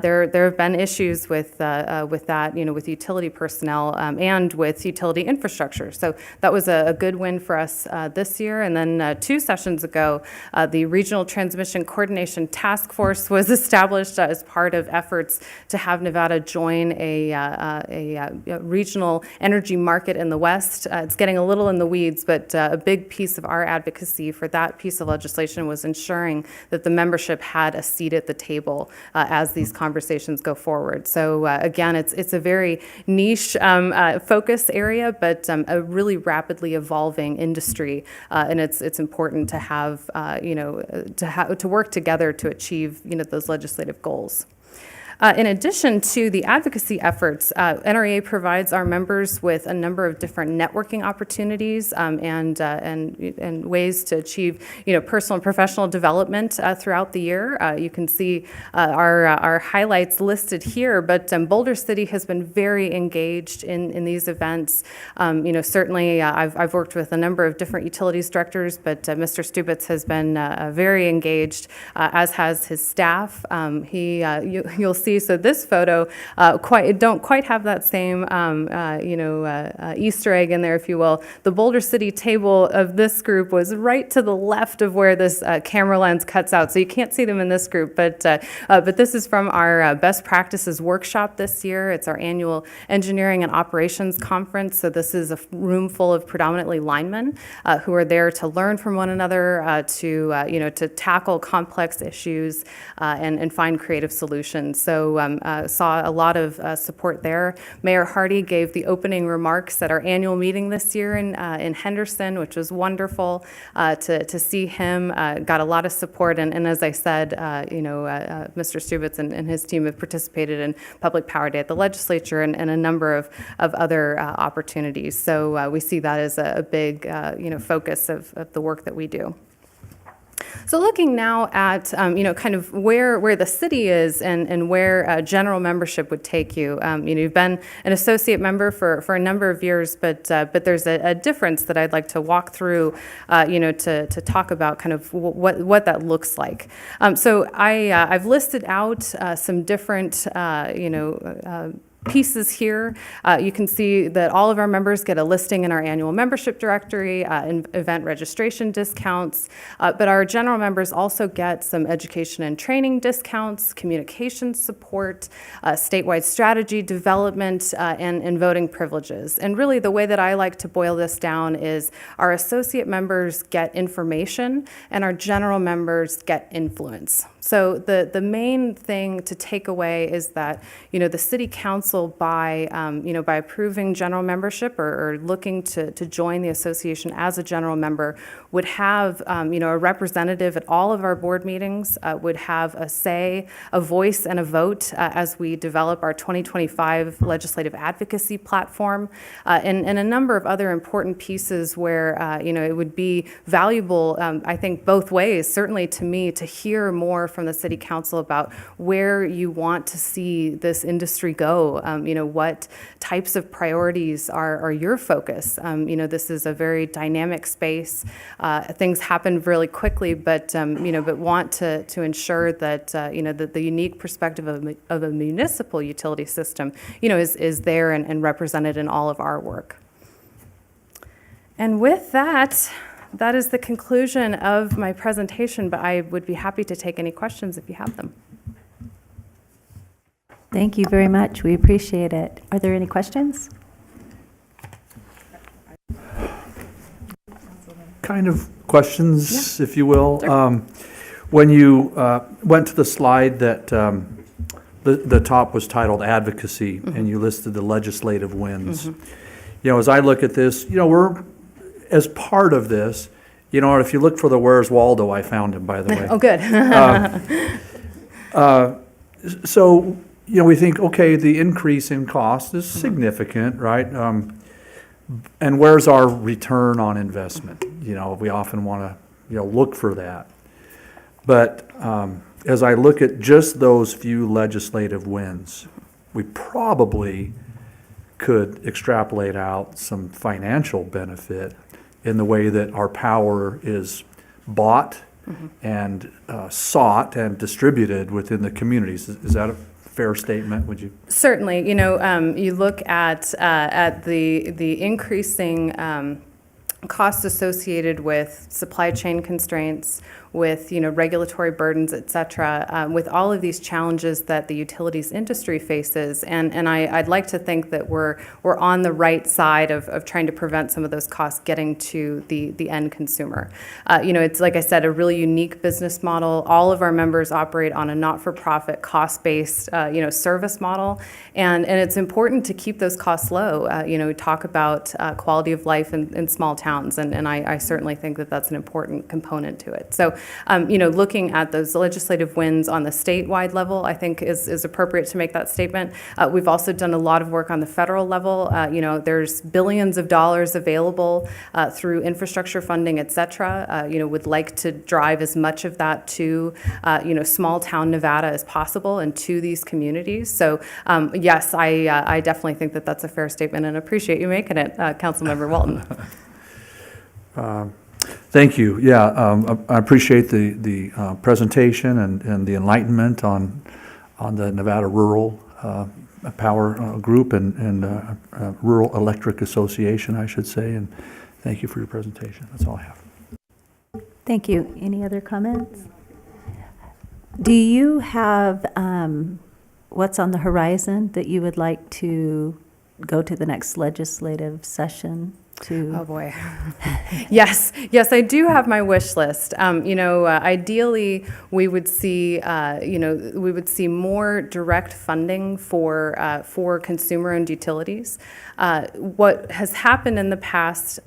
S14: there have been issues with that, with utility personnel and with utility infrastructure. So that was a good win for us this year. And then 2 sessions ago, the Regional Transmission Coordination Task Force was established as part of efforts to have Nevada join a regional energy market in the West. It's getting a little in the weeds, but a big piece of our advocacy for that piece of legislation was ensuring that the membership had a seat at the table as these conversations go forward. So again, it's a very niche focus area, but a really rapidly evolving industry, and it's important to have to work together to achieve those legislative goals. In addition to the advocacy efforts, NREA provides our members with a number of different networking opportunities and ways to achieve personal and professional development throughout the year. You can see our highlights listed here, but Boulder City has been very engaged in these events. Certainly I've worked with a number of different utilities directors, but Mr. Stubitz has been very engaged, as has his staff. You'll see. So this photo don't quite have that same Easter egg in there, if you will. The Boulder City table of this group was right to the left of where this camera lens cuts out, so you can't see them in this group. But this is from our best practices workshop this year. It's our annual engineering and operations conference. So this is a room full of predominantly linemen who are there to learn from one another, to tackle complex issues and find creative solutions. So so saw a lot of support there. Mayor Hardy gave the opening remarks at our annual meeting this year in Henderson, which was wonderful to see him. Got a lot of support, and as I said, Mr. Stubitz and his team have participated in Public Power Day at the legislature and a number of other opportunities. So we see that as a big focus of the work that we do. So looking now at, kind of where the city is and where general membership would take you. You've been an associate member for a number of years, but there's a difference that I'd like to walk through, to talk about kind of what that looks like. So I've listed out some different, pieces here. You can see that all of our members get a listing in our annual membership directory, event registration discounts, but our general members also get some education and training discounts, communication support, statewide strategy development, and voting privileges. And really the way that I like to boil this down is our associate members get information and our general members get influence. So the main thing to take away is that, the city council by approving general membership or looking to join the association as a general member would have, a representative at all of our board meetings, would have a say, a voice, and a vote as we develop our 2025 legislative advocacy platform, and a number of other important pieces where, it would be valuable, I think, both ways, certainly to me, to hear more from the city council about where you want to see this industry go. What types of priorities are your focus? This is a very dynamic space. Things happen really quickly, but want to ensure that that the unique perspective of a municipal utility system, is there and represented in all of our work. And with that is the conclusion of my presentation, but I would be happy to take any questions if you have them.
S1: Thank you very much. We appreciate it. Are there any questions?
S8: Kind of questions, if you will. When you went to the slide that the top was titled Advocacy, and you listed the legislative wins. As I look at this, we're, as part of this, if you look for the Where's Waldo, I found him, by the way.
S14: Oh, good.
S8: So, we think, okay, the increase in cost is significant, right? And where's our return on investment? We often want to, look for that. But as I look at just those few legislative wins, we probably could extrapolate out some financial benefit in the way that our power is bought and sought and distributed within the communities. Is that a fair statement? Would you?
S14: Certainly. You look at the increasing costs associated with supply chain constraints, with regulatory burdens, et cetera, with all of these challenges that the utilities industry faces. And I'd like to think that we're on the right side of trying to prevent some of those costs getting to the end consumer. It's, like I said, a really unique business model. All of our members operate on a not-for-profit, cost-based, service model. And it's important to keep those costs low. We talk about quality of life in small towns, and I certainly think that that's an important component to it. So, looking at those legislative wins on the statewide level, I think is appropriate to make that statement. We've also done a lot of work on the federal level. There's billions of dollars available through infrastructure funding, et cetera. Would like to drive as much of that to, small town Nevada as possible and to these communities. So, yes, I definitely think that that's a fair statement and appreciate you making it, Councilmember Walton.
S8: Thank you. Yeah, I appreciate the presentation and the enlightenment on the Nevada Rural Power Group and Rural Electric Association, I should say. And thank you for your presentation. That's all I have.
S1: Thank you. Any other comments? Do you have what's on the horizon that you would like to go to the next legislative session? to?
S14: Oh, boy. Yes, I do have my wish list. Ideally, we would see, more direct funding for consumer-owned utilities. What has happened in the past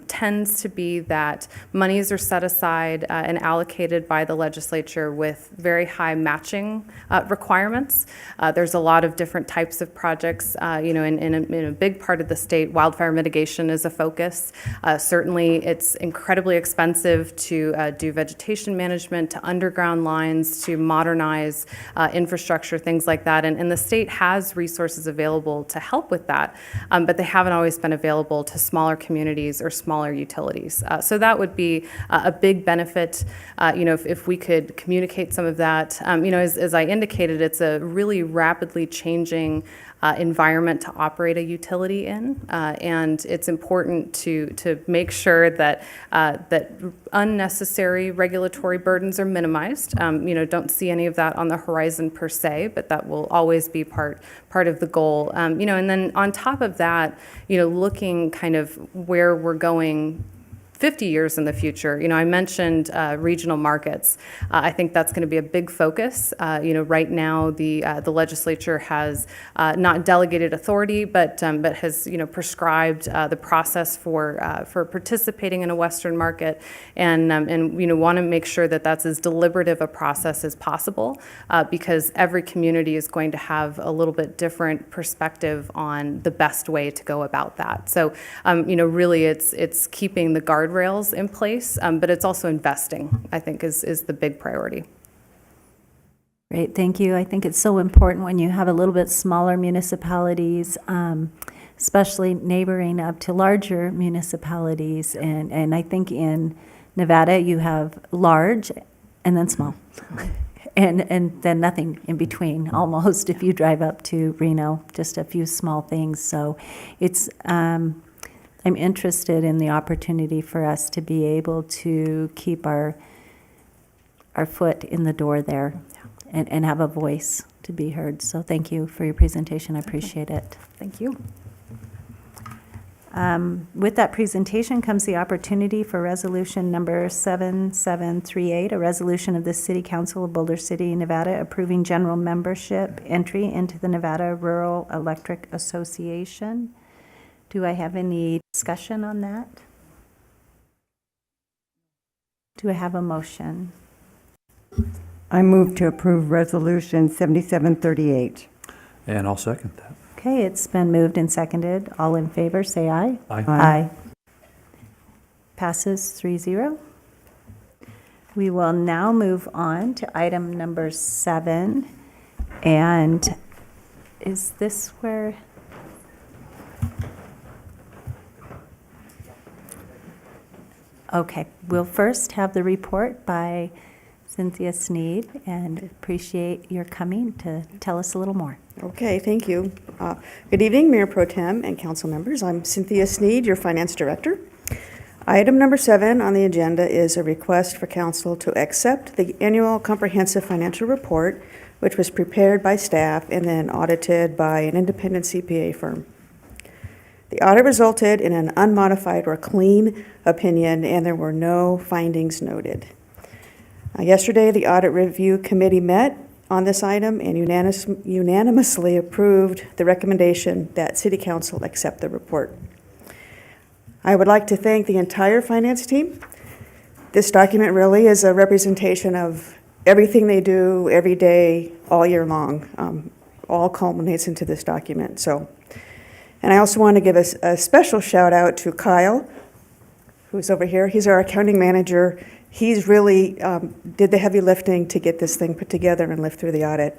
S14: tends to be that monies are set aside and allocated by the legislature with very high matching requirements. There's a lot of different types of projects. In a big part of the state, wildfire mitigation is a focus. Certainly, it's incredibly expensive to do vegetation management, to underground lines, to modernize infrastructure, things like that. And the state has resources available to help with that, but they haven't always been available to smaller communities or smaller utilities. So that would be a big benefit, if we could communicate some of that. As I indicated, it's a really rapidly changing environment to operate a utility in, and it's important to make sure that unnecessary regulatory burdens are minimized. Don't see any of that on the horizon per se, but that will always be part of the goal. And then on top of that, looking kind of where we're going 50 years in the future. I mentioned regional markets. I think that's going to be a big focus. Right now the legislature has not delegated authority, but has prescribed the process for participating in a Western market, and want to make sure that that's as deliberative a process as possible, because every community is going to have a little bit different perspective on the best way to go about that. So really it's keeping the guardrails in place, but it's also investing, I think, is the big priority.
S1: Great, thank you. I think it's so important when you have a little bit smaller municipalities, especially neighboring up to larger municipalities. And I think in Nevada, you have large and then small. And then nothing in between, almost, if you drive up to Reno, just a few small things. So it's, I'm interested in the opportunity for us to be able to keep our foot in the door there and have a voice to be heard. So thank you for your presentation. I appreciate it.
S14: Thank you.
S1: With that presentation comes the opportunity for resolution number 7738, a resolution of the City Council of Boulder City, Nevada, approving general membership entry into the Nevada Rural Electric Association. Do I have any discussion on that? Do I have a motion?
S10: I move to approve Resolution 7738.
S8: And I'll second that.
S1: Okay, it's been moved and seconded. All in favor, say aye.
S8: Aye.
S1: Aye. Passes 3-0. We will now move on to item number 7. And is this where? Okay, we'll first have the report by Cynthia Sneed, and appreciate your coming to tell us a little more.
S15: Okay, thank you. Good evening, Mayor Pro Tem and council members. I'm Cynthia Sneed, your finance director. Item number 7 on the agenda is a request for council to accept the annual comprehensive financial report, which was prepared by staff and then audited by an independent CPA firm. The audit resulted in an unmodified or clean opinion, and there were no findings noted. Yesterday, the Audit Review Committee met on this item and unanimously approved the recommendation that City Council accept the report. I would like to thank the entire finance team. This document really is a representation of everything they do every day, all year long. All culminates into this document. And I also want to give a special shout out to Kyle, who's over here. He's our accounting manager. He's really did the heavy lifting to get this thing put together and live through the audit.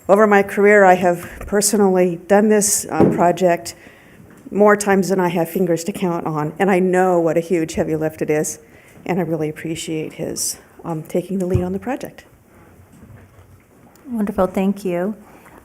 S15: Over my career, I have personally done this project more times than I have fingers to count on, and I know what a huge heavy lift it is, and I really appreciate his taking the lead on the project.
S1: Wonderful, thank you.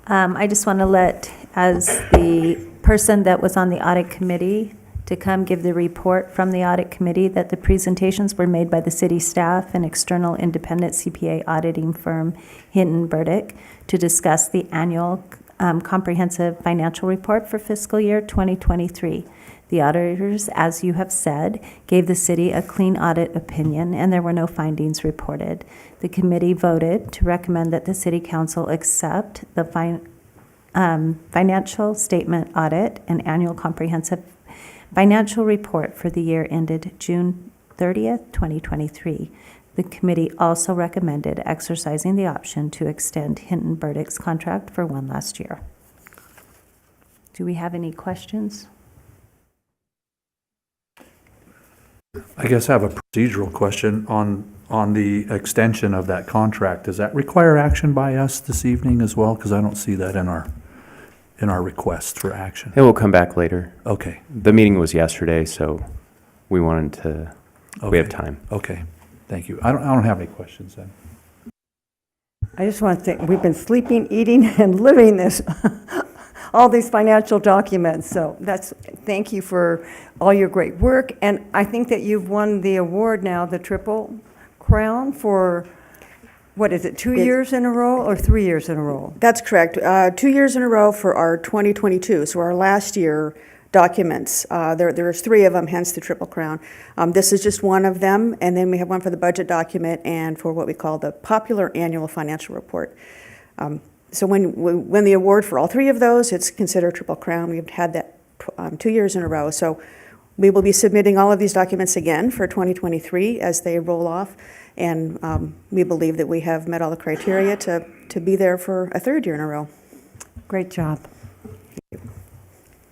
S1: I just want to let, as the person that was on the audit committee, to come give the report from the audit committee that the presentations were made by the city staff and external independent CPA auditing firm Hinton Burdick to discuss the annual comprehensive financial report for fiscal year 2023. The auditors, as you have said, gave the city a clean audit opinion, and there were no findings reported. The committee voted to recommend that the city council accept the financial statement audit and annual comprehensive financial report for the year ended June 30th, 2023. The committee also recommended exercising the option to extend Hinton Burdick's contract for one last year. Do we have any questions?
S8: I guess I have a procedural question on the extension of that contract. Does that require action by us this evening as well? Because I don't see that in our request for action.
S16: It will come back later.
S8: Okay.
S16: The meeting was yesterday, so we wanted to, we have time.
S8: Okay, thank you. I don't have any questions then.
S10: I just want to say, we've been sleeping, eating, and living this, all these financial documents. So thank you for all your great work. And I think that you've won the award now, the Triple Crown, for, what is it, 2 years in a row or 3 years in a row?
S15: That's correct. 2 years in a row for our 2022, so our last year documents. There's 3 of them, hence the Triple Crown. This is just one of them, and then we have one for the budget document and for what we call the popular annual financial report. So when we win the award for all 3 of those, it's considered Triple Crown. We've had that 2 years in a row. So we will be submitting all of these documents again for 2023 as they roll off, and we believe that we have met all the criteria to be there for a 3rd year in a row.
S10: Great job.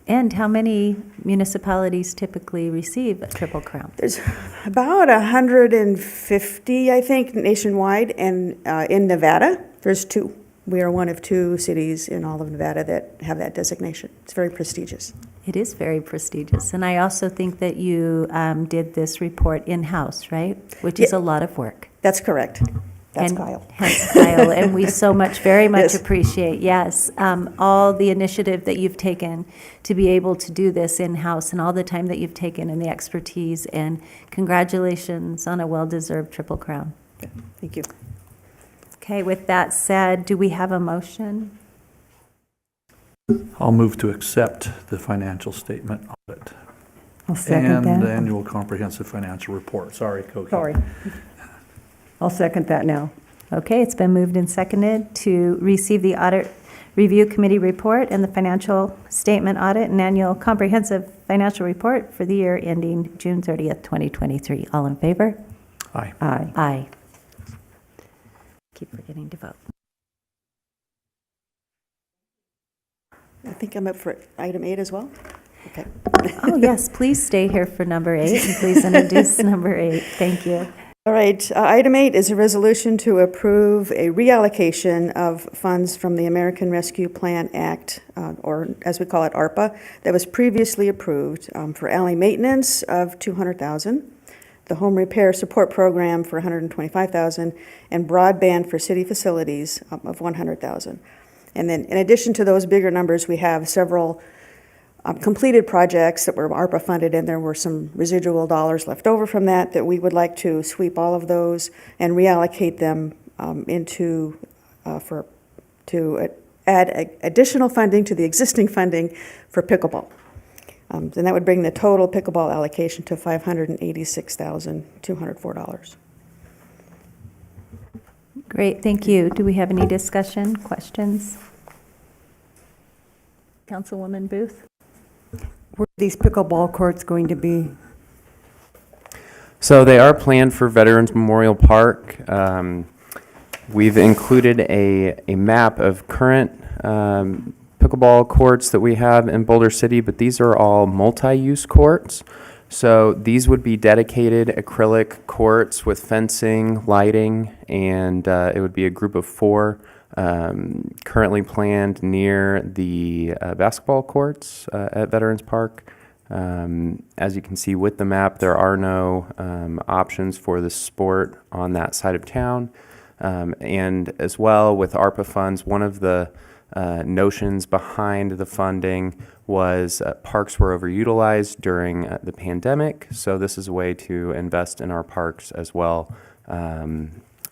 S1: And how many municipalities typically receive a Triple Crown?
S15: There's about 150, I think, nationwide, and in Nevada, there's 2. We are one of 2 cities in all of Nevada that have that designation. It's very prestigious.
S1: It is very prestigious. And I also think that you did this report in-house, right? Which is a lot of work.
S15: That's correct. That's
S1: And
S15: Kyle.
S1: hence Kyle, and we very much
S15: Yes.
S1: appreciate, all the initiative that you've taken to be able to do this in-house and all the time that you've taken and the expertise, and congratulations on a well-deserved Triple Crown.
S15: Thank you.
S1: Okay, with that said, do we have a motion?
S8: I'll move to accept the financial statement audit
S10: I'll second
S8: and the
S10: that.
S8: annual comprehensive financial report. Sorry, Koki.
S10: Sorry. I'll second that now.
S1: Okay, it's been moved and seconded to receive the Audit Review Committee report and the financial statement audit and annual comprehensive financial report for the year ending June 30th, 2023. All in favor?
S8: Aye.
S10: Aye.
S1: Aye. Keep forgetting to vote.
S15: I think I'm up for item 8 as well. Okay.
S1: Oh, yes, please stay here for number 8, and please introduce number 8. Thank you.
S15: All right, item 8 is a resolution to approve a reallocation of funds from the American Rescue Plan Act, or as we call it, ARPA, that was previously approved for alley maintenance of $200,000, the home repair support program for $125,000, and broadband for city facilities of $100,000. And then, in addition to those bigger numbers, we have several completed projects that were ARPA funded, and there were some residual dollars left over from that we would like to sweep all of those and reallocate them to add additional funding to the existing funding for pickleball. And that would bring the total pickleball allocation to $586,204.
S1: Great, thank you. Do we have any discussion, questions? Councilwoman Booth?
S10: Where are these pickleball courts going to be?
S16: So they are planned for Veterans Memorial Park. We've included a map of current pickleball courts that we have in Boulder City, but these are all multi-use courts. So these would be dedicated acrylic courts with fencing, lighting, and it would be a group of 4 currently planned near the basketball courts at Veterans Park. As you can see with the map, there are no options for the sport on that side of town. And as well with ARPA funds, one of the notions behind the funding was parks were overutilized during the pandemic, so this is a way to invest in our parks as well.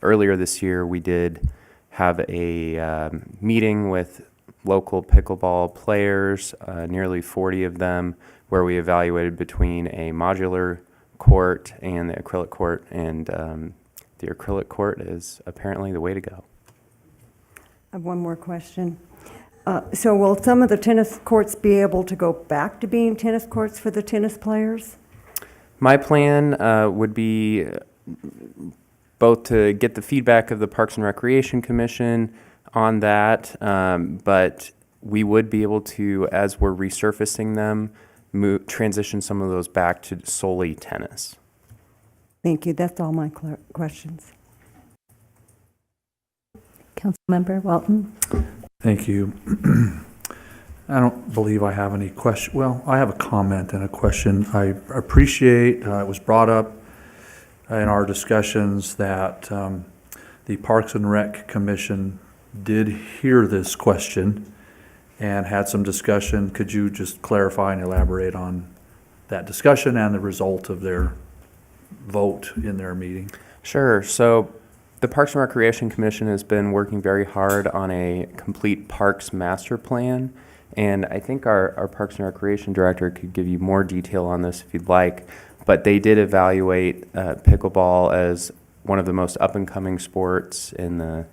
S16: Earlier this year, we did have a meeting with local pickleball players, nearly 40 of them, where we evaluated between a modular court and the acrylic court, and the acrylic court is apparently the way to go.
S10: I have one more question. So will some of the tennis courts be able to go back to being tennis courts for the tennis players?
S16: My plan would be both to get the feedback of the Parks and Recreation Commission on that, but we would be able to, as we're resurfacing them, transition some of those back to solely tennis.
S10: Thank you. That's all my questions.
S1: Councilmember Walton?
S8: Thank you. I don't believe I have any question. Well, I have a comment and a question. I appreciate it was brought up in our discussions that the Parks and Rec Commission did hear this question and had some discussion. Could you just clarify and elaborate on that discussion and the result of their vote in their meeting?
S16: Sure. So the Parks and Recreation Commission has been working very hard on a complete parks master plan, and I think our Parks and Recreation Director could give you more detail on this if you'd like, but they did evaluate pickleball as one of the most up-and-coming sports in the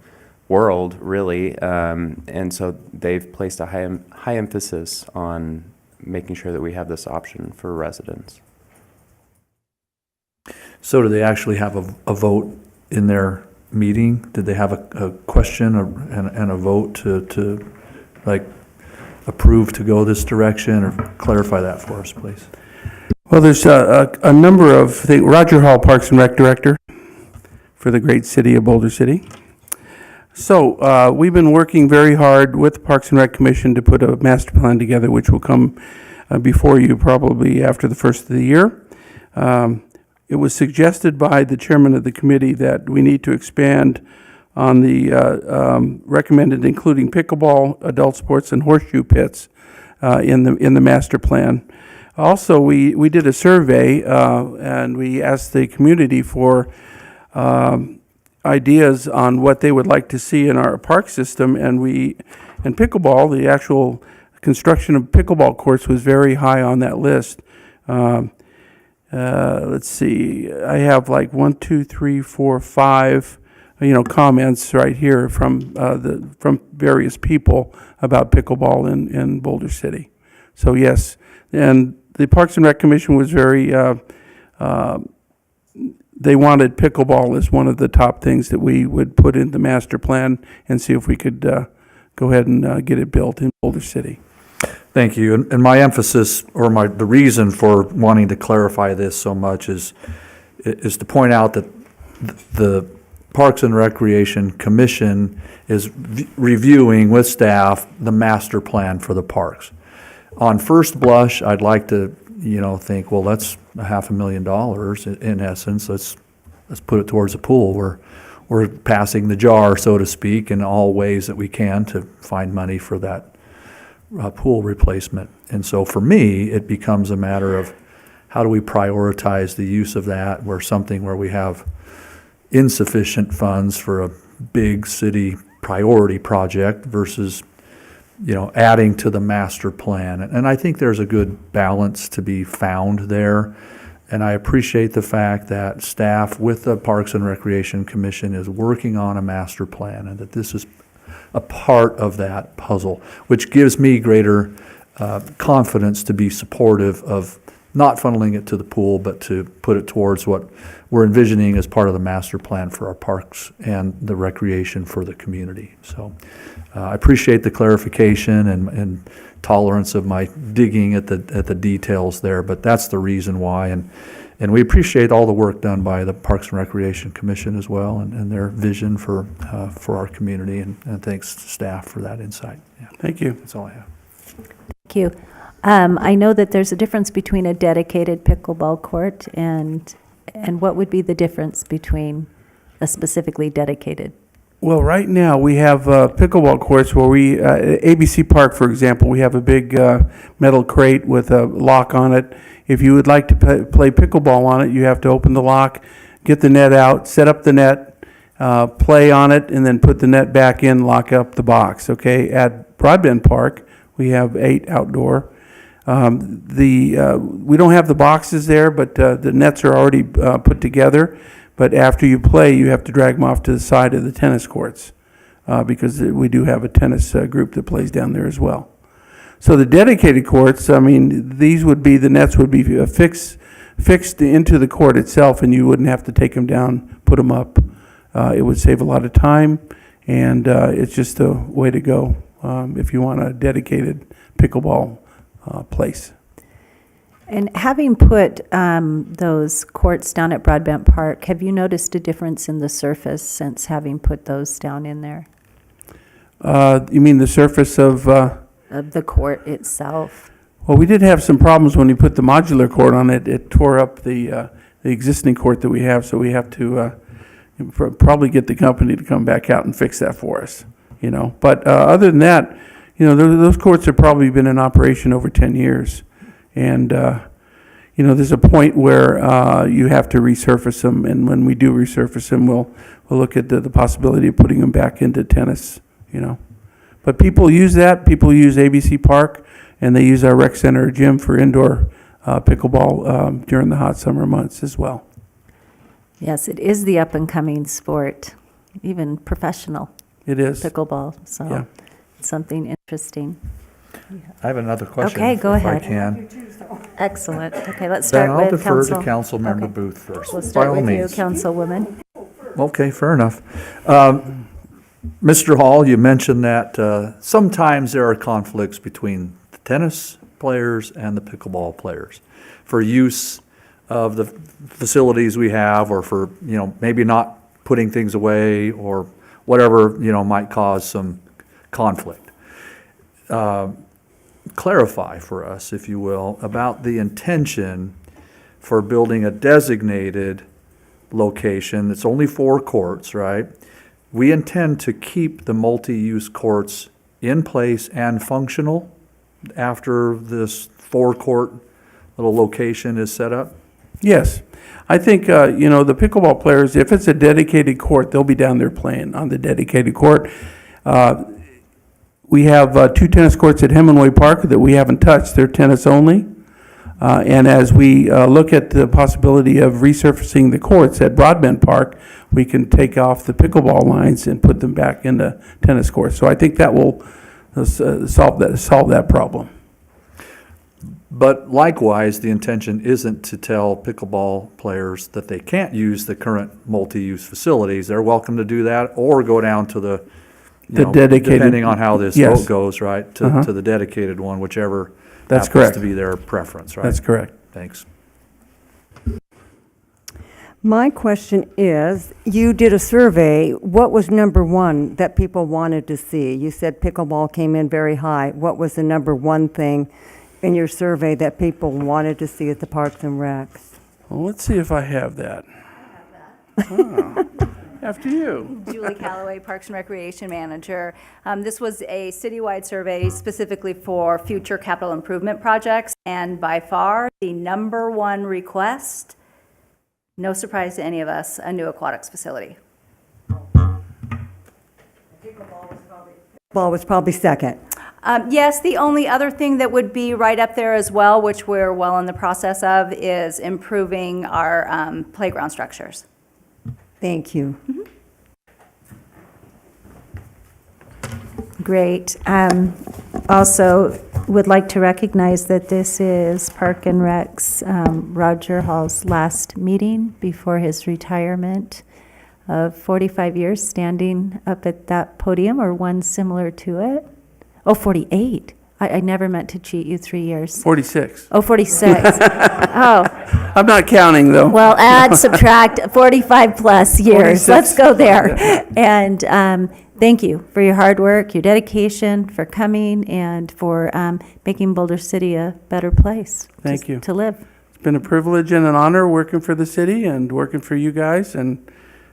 S16: world, really, and so they've placed a high emphasis on making sure that we have this option for residents.
S8: So do they actually have a vote in their meeting? Did they have a question and a vote to like approve to go this direction, or clarify that for us, please?
S17: Well, there's a number of things. Roger Hall, Parks and Rec Director for the great city of Boulder City. So we've been working very hard with the Parks and Rec Commission to put a master plan together, which will come before you probably after the first of the year. It was suggested by the chairman of the committee that we need to expand on the recommended including pickleball, adult sports, and horseshoe pits in the master plan. Also, we did a survey and we asked the community for ideas on what they would like to see in our park system, and pickleball, the actual construction of pickleball courts was very high on that list. Let's see, I have like 1, 2, 3, 4, 5, comments right here from various people about pickleball in Boulder City. So yes, and the Parks and Rec Commission was very, they wanted pickleball as one of the top things that we would put in the master plan and see if we could go ahead and get it built in Boulder City.
S8: Thank you. And my emphasis, or the reason for wanting to clarify this so much is to point out that the Parks and Recreation Commission is reviewing with staff the master plan for the parks. On first blush, I'd like to, think, well, that's $500,000 in essence. Let's put it towards the pool. We're passing the jar, so to speak, in all ways that we can to find money for that pool replacement. And so for me, it becomes a matter of how do we prioritize the use of that, where we have insufficient funds for a big city priority project versus adding to the master plan. And I think there's a good balance to be found there. And I appreciate the fact that staff with the Parks and Recreation Commission is working on a master plan, and that this is a part of that puzzle, which gives me greater confidence to be supportive of not funneling it to the pool, but to put it towards what we're envisioning as part of the master plan for our parks and the recreation for the community. So I appreciate the clarification and tolerance of my digging at the details there, but that's the reason why. And we appreciate all the work done by the Parks and Recreation Commission as well, and their vision for our community, and thanks to staff for that insight. Yeah.
S17: Thank you.
S8: That's all I have.
S1: Thank you. I know that there's a difference between a dedicated pickleball court and what would be the difference between a specifically dedicated?
S17: Well, right now we have pickleball courts where we, ABC Park, for example, we have a big metal crate with a lock on it. If you would like to play pickleball on it, you have to open the lock, get the net out, set up the net, play on it, and then put the net back in, lock up the box, okay? Add Broadbent Park, we have 8 outdoor. We don't have the boxes there, but the nets are already put together. But after you play, you have to drag them off to the side of the tennis courts because we do have a tennis group that plays down there as well. So the dedicated courts, I mean, the nets would be fixed into the court itself, and you wouldn't have to take them down, put them up. It would save a lot of time, and it's just a way to go if you want a dedicated pickleball place.
S1: And having put those courts down at Broadbent Park, have you noticed a difference in the surface since having put those down in there?
S17: You mean the surface of
S1: the court itself?
S17: Well, we did have some problems when we put the modular court on it. It tore up the existing court that we have, so we have to probably get the company to come back out and fix that for us, you know. But other than that, you know, those courts have probably been in operation over 10 years. And, you know, there's a point where you have to resurface them, and when we do resurface them, we'll look at the possibility of putting them back into tennis, you know. But people use that. People use ABC Park, and they use our rec center gym for indoor pickleball during the hot summer months as well.
S1: Yes, it is the up-and-coming sport, even professional.
S17: It is.
S1: Pickleball, so
S17: Yeah.
S1: it's something interesting.
S8: I have another question.
S1: Okay, go
S8: if
S1: ahead.
S8: I can.
S1: Excellent. Okay, let's
S8: Then
S1: start
S8: I'll
S1: with
S8: defer
S1: Council.
S8: to Councilmember
S1: Okay.
S8: Booth first.
S1: We'll
S8: By
S1: start
S8: all
S1: with you,
S8: means.
S1: Councilwoman.
S8: Okay, fair enough. Mr. Hall, you mentioned that sometimes there are conflicts between the tennis players and the pickleball players for use of the facilities we have, or for, you know, maybe not putting things away, or whatever, you know, might cause some conflict. Clarify for us, if you will, about the intention for building a designated location. It's only 4 courts, right? We intend to keep the multi-use courts in place and functional after this 4-court little location is set up?
S17: Yes. I think, you know, the pickleball players, if it's a dedicated court, they'll be down there playing on the dedicated court. We have 2 tennis courts at Hemingway Park that we haven't touched. They're tennis only. And as we look at the possibility of resurfacing the courts at Broadbent Park, we can take off the pickleball lines and put them back into tennis courts. So I think that will solve that problem.
S8: But likewise, the intention isn't to tell pickleball players that they can't use the current multi-use facilities. They're welcome to do that, or go down to the, you know,
S17: dedicated,
S8: depending on how this
S17: yes.
S8: vote goes, right, to the dedicated one, whichever
S17: That's
S8: happens
S17: correct.
S8: to be their preference, right?
S17: That's correct.
S8: Thanks.
S10: My question is, you did a survey. What was number one that people wanted to see? You said pickleball came in very high. What was the number one thing in your survey that people wanted to see at the Parks and Recs?
S17: Well, let's see if I have that. Oh, after you.
S11: Julie Calloway, Parks and Recreation Manager. This was a citywide survey specifically for future capital improvement projects, and by far, the number one request, no surprise to any of us, a new aquatics facility.
S10: Ball was probably second.
S11: Yes, the only other thing that would be right up there as well, which we're well in the process of, is improving our playground structures.
S10: Thank you.
S1: Great. Also, would like to recognize that this is Park and Rec's Roger Hall's last meeting before his retirement of 45 years standing up at that podium, or one similar to it. Oh, 48. I never meant to cheat you 3 years.
S17: 46.
S1: Oh, 46. Oh.
S17: I'm not counting, though.
S1: Well, add, subtract, 45 plus years.
S17: 46.
S1: Let's go there. And thank you for your hard work, your dedication, for coming, and for making Boulder City a better place.
S17: Thank you.
S1: To live.
S17: It's been a privilege and an honor working for the city and working for you guys, and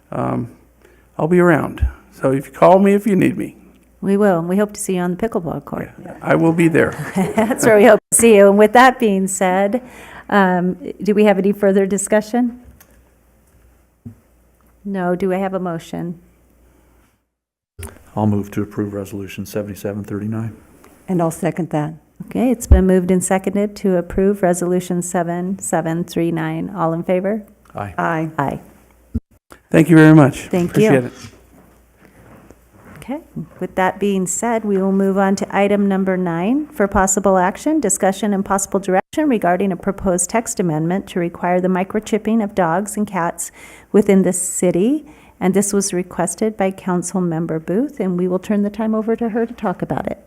S17: I'll be around. So if you call me if you need me.
S1: We will. We hope to see you on the pickleball court.
S17: I will be there.
S1: That's where we hope to see you. And with that being said, do we have any further discussion? No. Do I have a motion?
S8: I'll move to approve Resolution 7739.
S10: And I'll second that.
S1: Okay, it's been moved and seconded to approve Resolution 7739. All in favor?
S8: Aye.
S10: Aye.
S1: Aye.
S17: Thank you very much.
S1: Thank you.
S17: Appreciate it.
S1: Okay, with that being said, we will move on to item number 9 for possible action, discussion and possible direction regarding a proposed text amendment to require the microchipping of dogs and cats within the city. And this was requested by Council Member Booth, and we will turn the time over to her to talk about it.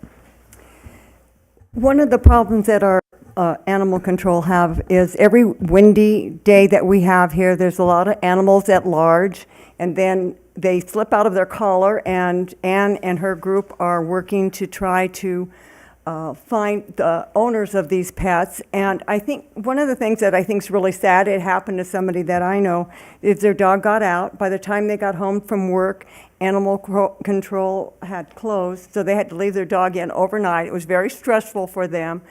S10: One of the problems that our animal control have is every windy day that we have here, there's a lot of animals at large, and then they slip out of their collar, and Ann and her group are working to try to find the owners of these pets. And I think one of the things that I think is really sad, it happened to somebody that I know, is their dog got out. By the time they got home from work, animal control had closed, so they had to leave their dog in overnight. It was very stressful for them.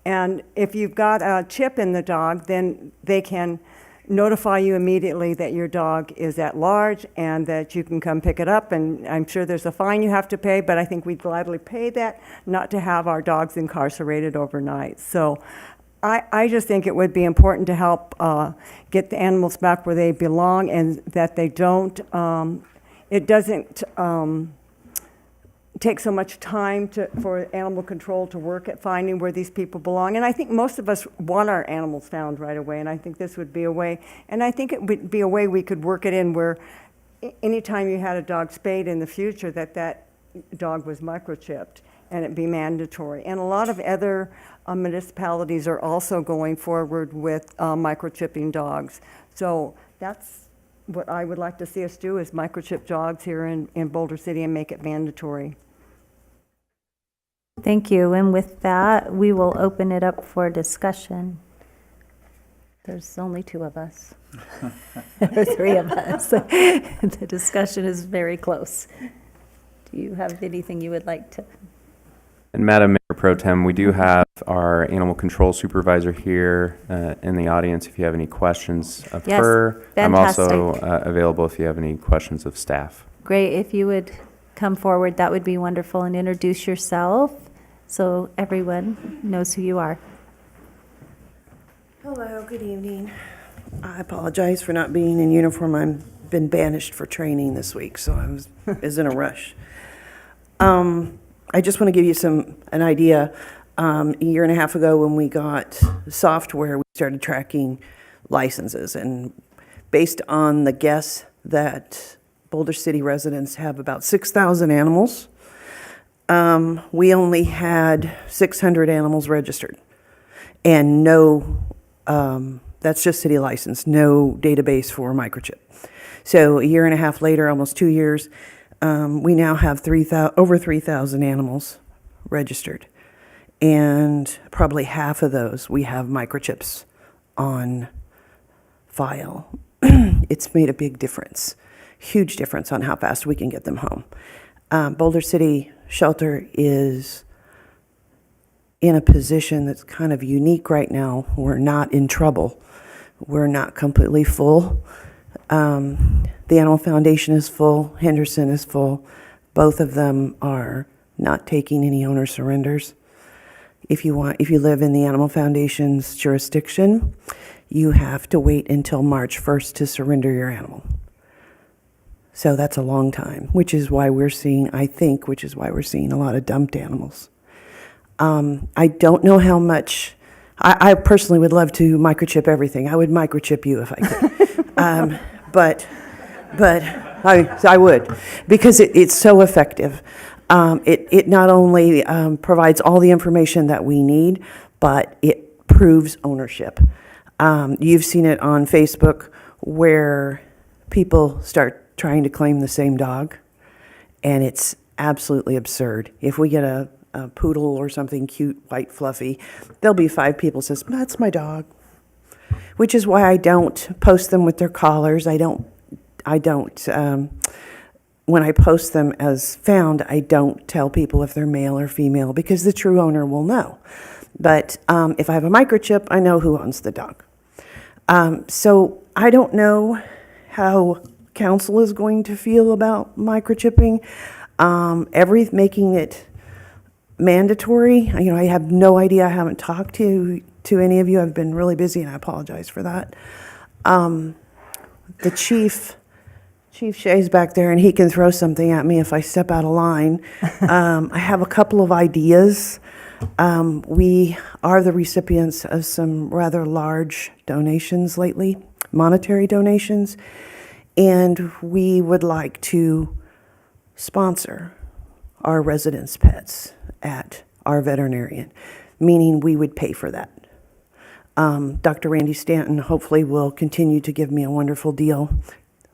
S10: And if you've got a chip in the dog, then they can notify you immediately that your dog is at large and that you can come pick it up. And I'm sure there's a fine you have to pay, but I think we'd gladly pay that not to have our dogs incarcerated overnight. So I just think it would be important to help get the animals back where they belong, and that they don't, it doesn't take so much time for animal control to work at finding where these people belong. And I think most of us want our animals found right away, and I think this would be a way. And I think it would be a way we could work it in where anytime you had a dog spayed in the future, that dog was microchipped, and it'd be mandatory. And a lot of other municipalities are also going forward with microchipping dogs. So that's what I would like to see us do, is microchip dogs here in Boulder City and make it mandatory.
S1: Thank you. And with that, we will open it up for discussion. There's only 2 of us. Or 3 of us. The discussion is very close. Do you have anything you would like to?
S16: And Madam Mayor Pro Tem, we do have our animal control supervisor here in the audience if you have any questions of
S1: Yes,
S16: her.
S1: fantastic.
S16: I'm also available if you have any questions of staff.
S1: Great. If you would come forward, that would be wonderful, and introduce yourself so everyone knows who you are.
S18: Hello, good evening. I apologize for not being in uniform. I've been banished for training this week, so I was in a rush. I just want to give you an idea. A year and a half ago, when we got software, we started tracking licenses, and based on the guess that Boulder City residents have about 6,000 animals, we only had 600 animals registered, and no, that's just city license, no database for microchip. So a year and a half later, almost 2 years, we now have over 3,000 animals registered, and probably half of those we have microchips on file. It's made a big difference, huge difference on how fast we can get them home. Boulder City Shelter is in a position that's kind of unique right now. We're not in trouble. We're not completely full. The Animal Foundation is full. Henderson is full. Both of them are not taking any owner surrenders. If you live in the Animal Foundation's jurisdiction, you have to wait until March 1st to surrender your animal. So that's a long time, which is why we're seeing a lot of dumped animals. I don't know how much, I personally would love to microchip everything. I would microchip you if I could. But I would, because it's so effective. It not only provides all the information that we need, but it proves ownership. You've seen it on Facebook where people start trying to claim the same dog, and it's absolutely absurd. If we get a poodle or something cute, white, fluffy, there'll be 5 people says, "That's my dog," which is why I don't post them with their collars. I don't. When I post them as found, I don't tell people if they're male or female, because the true owner will know. But if I have a microchip, I know who owns the dog. So I don't know how council is going to feel about microchipping. Making it mandatory, I have no idea. I haven't talked to any of you. I've been really busy, and I apologize for that. The Chief Shay's back there, and he can throw something at me if I step out of line. I have a couple of ideas. We are the recipients of some rather large donations lately, monetary donations, and we would like to sponsor our residents' pets at our veterinarian, meaning we would pay for that. Dr. Randy Stanton hopefully will continue to give me a wonderful deal.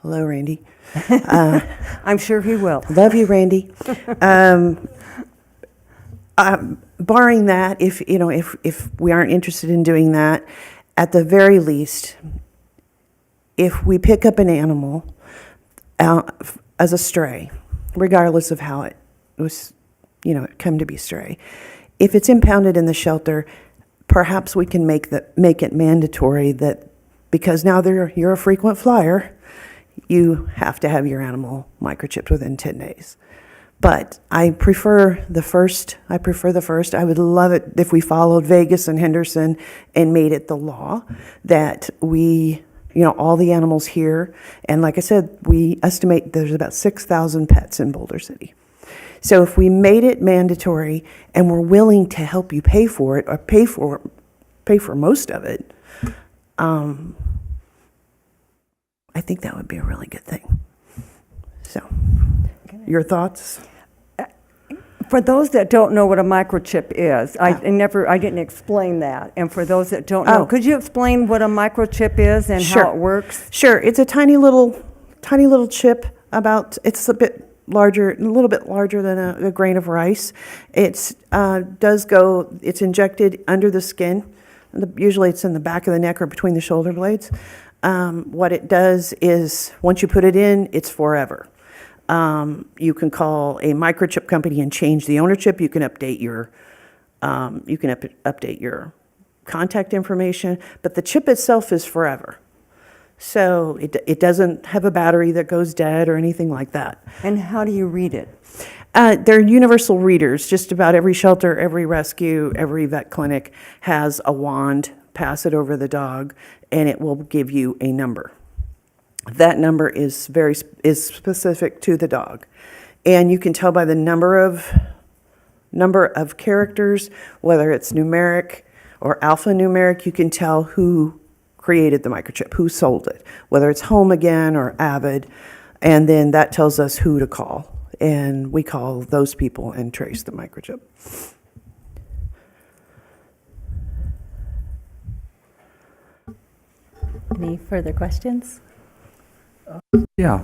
S18: Hello, Randy.
S10: I'm sure he will.
S18: Love you, Randy. Barring that, if we aren't interested in doing that, at the very least, if we pick up an animal as a stray, regardless of how it was, come to be stray, if it's impounded in the shelter, perhaps we can make it mandatory that because now you're a frequent flyer, you have to have your animal microchipped within 10 days. But I prefer the first. I would love it if we followed Vegas and Henderson and made it the law that we, all the animals here. And like I said, we estimate there's about 6,000 pets in Boulder City. So if we made it mandatory and we're willing to help you pay for it or pay for most of it, I think that would be a really good thing. So, your thoughts?
S10: For those that don't know what a microchip is, I didn't explain that. And for those that don't know, could you explain what a microchip is and how it works?
S18: Sure. It's a tiny little chip. It's a little bit larger than a grain of rice. It's injected under the skin. Usually it's in the back of the neck or between the shoulder blades. What it does is once you put it in, it's forever. You can call a microchip company and change the ownership. You can update your contact information, but the chip itself is forever. So it doesn't have a battery that goes dead or anything like that.
S10: And how do you read it?
S18: They're universal readers. Just about every shelter, every rescue, every vet clinic has a wand. Pass it over the dog, and it will give you a number. That number is specific to the dog, and you can tell by the number of characters, whether it's numeric or alphanumeric. You can tell who created the microchip, who sold it, whether it's Home Again or Avid, and then that tells us who to call, and we call those people and trace the microchip.
S1: Any further questions?
S8: Yeah.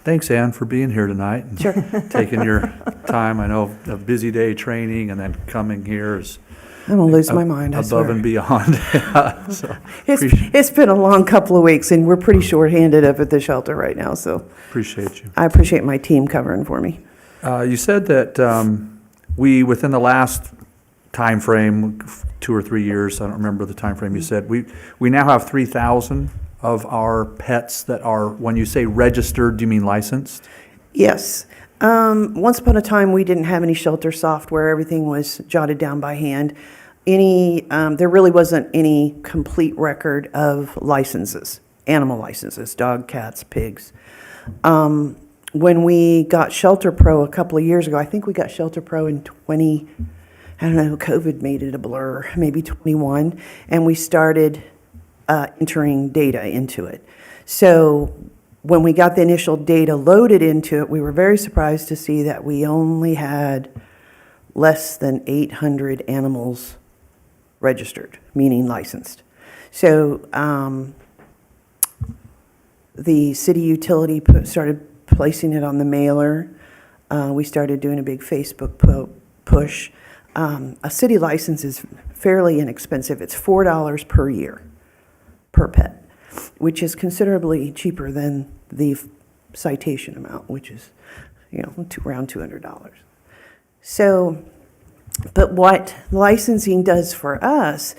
S8: Thanks, Ann, for being here tonight. And
S18: Sure.
S8: taking your time. I know a busy day training and then coming here is
S18: I'm going to lose my mind, I
S8: above
S18: swear.
S8: and beyond. Yeah, so
S18: It's been a long couple of weeks, and we're pretty short-handed up at the shelter right now, so
S8: appreciate you.
S18: I appreciate my team covering for me.
S8: You said that within the last time frame, 2 or 3 years, I don't remember the time frame you said, we now have 3,000 of our pets that are, when you say registered, do you mean licensed?
S18: Yes. Once upon a time, we didn't have any shelter software. Everything was jotted down by hand. There really wasn't any complete record of licenses, animal licenses, dog, cats, pigs. When we got Shelter Pro a couple of years ago, I think we got Shelter Pro in COVID made it a blur, maybe 21, and we started entering data into it. So when we got the initial data loaded into it, we were very surprised to see that we only had less than 800 animals registered, meaning licensed. So the city utility started placing it on the mailer. We started doing a big Facebook push. A city license is fairly inexpensive. It's $4 per year per pet, which is considerably cheaper than the citation amount, which is, around $200. So, but what licensing does for us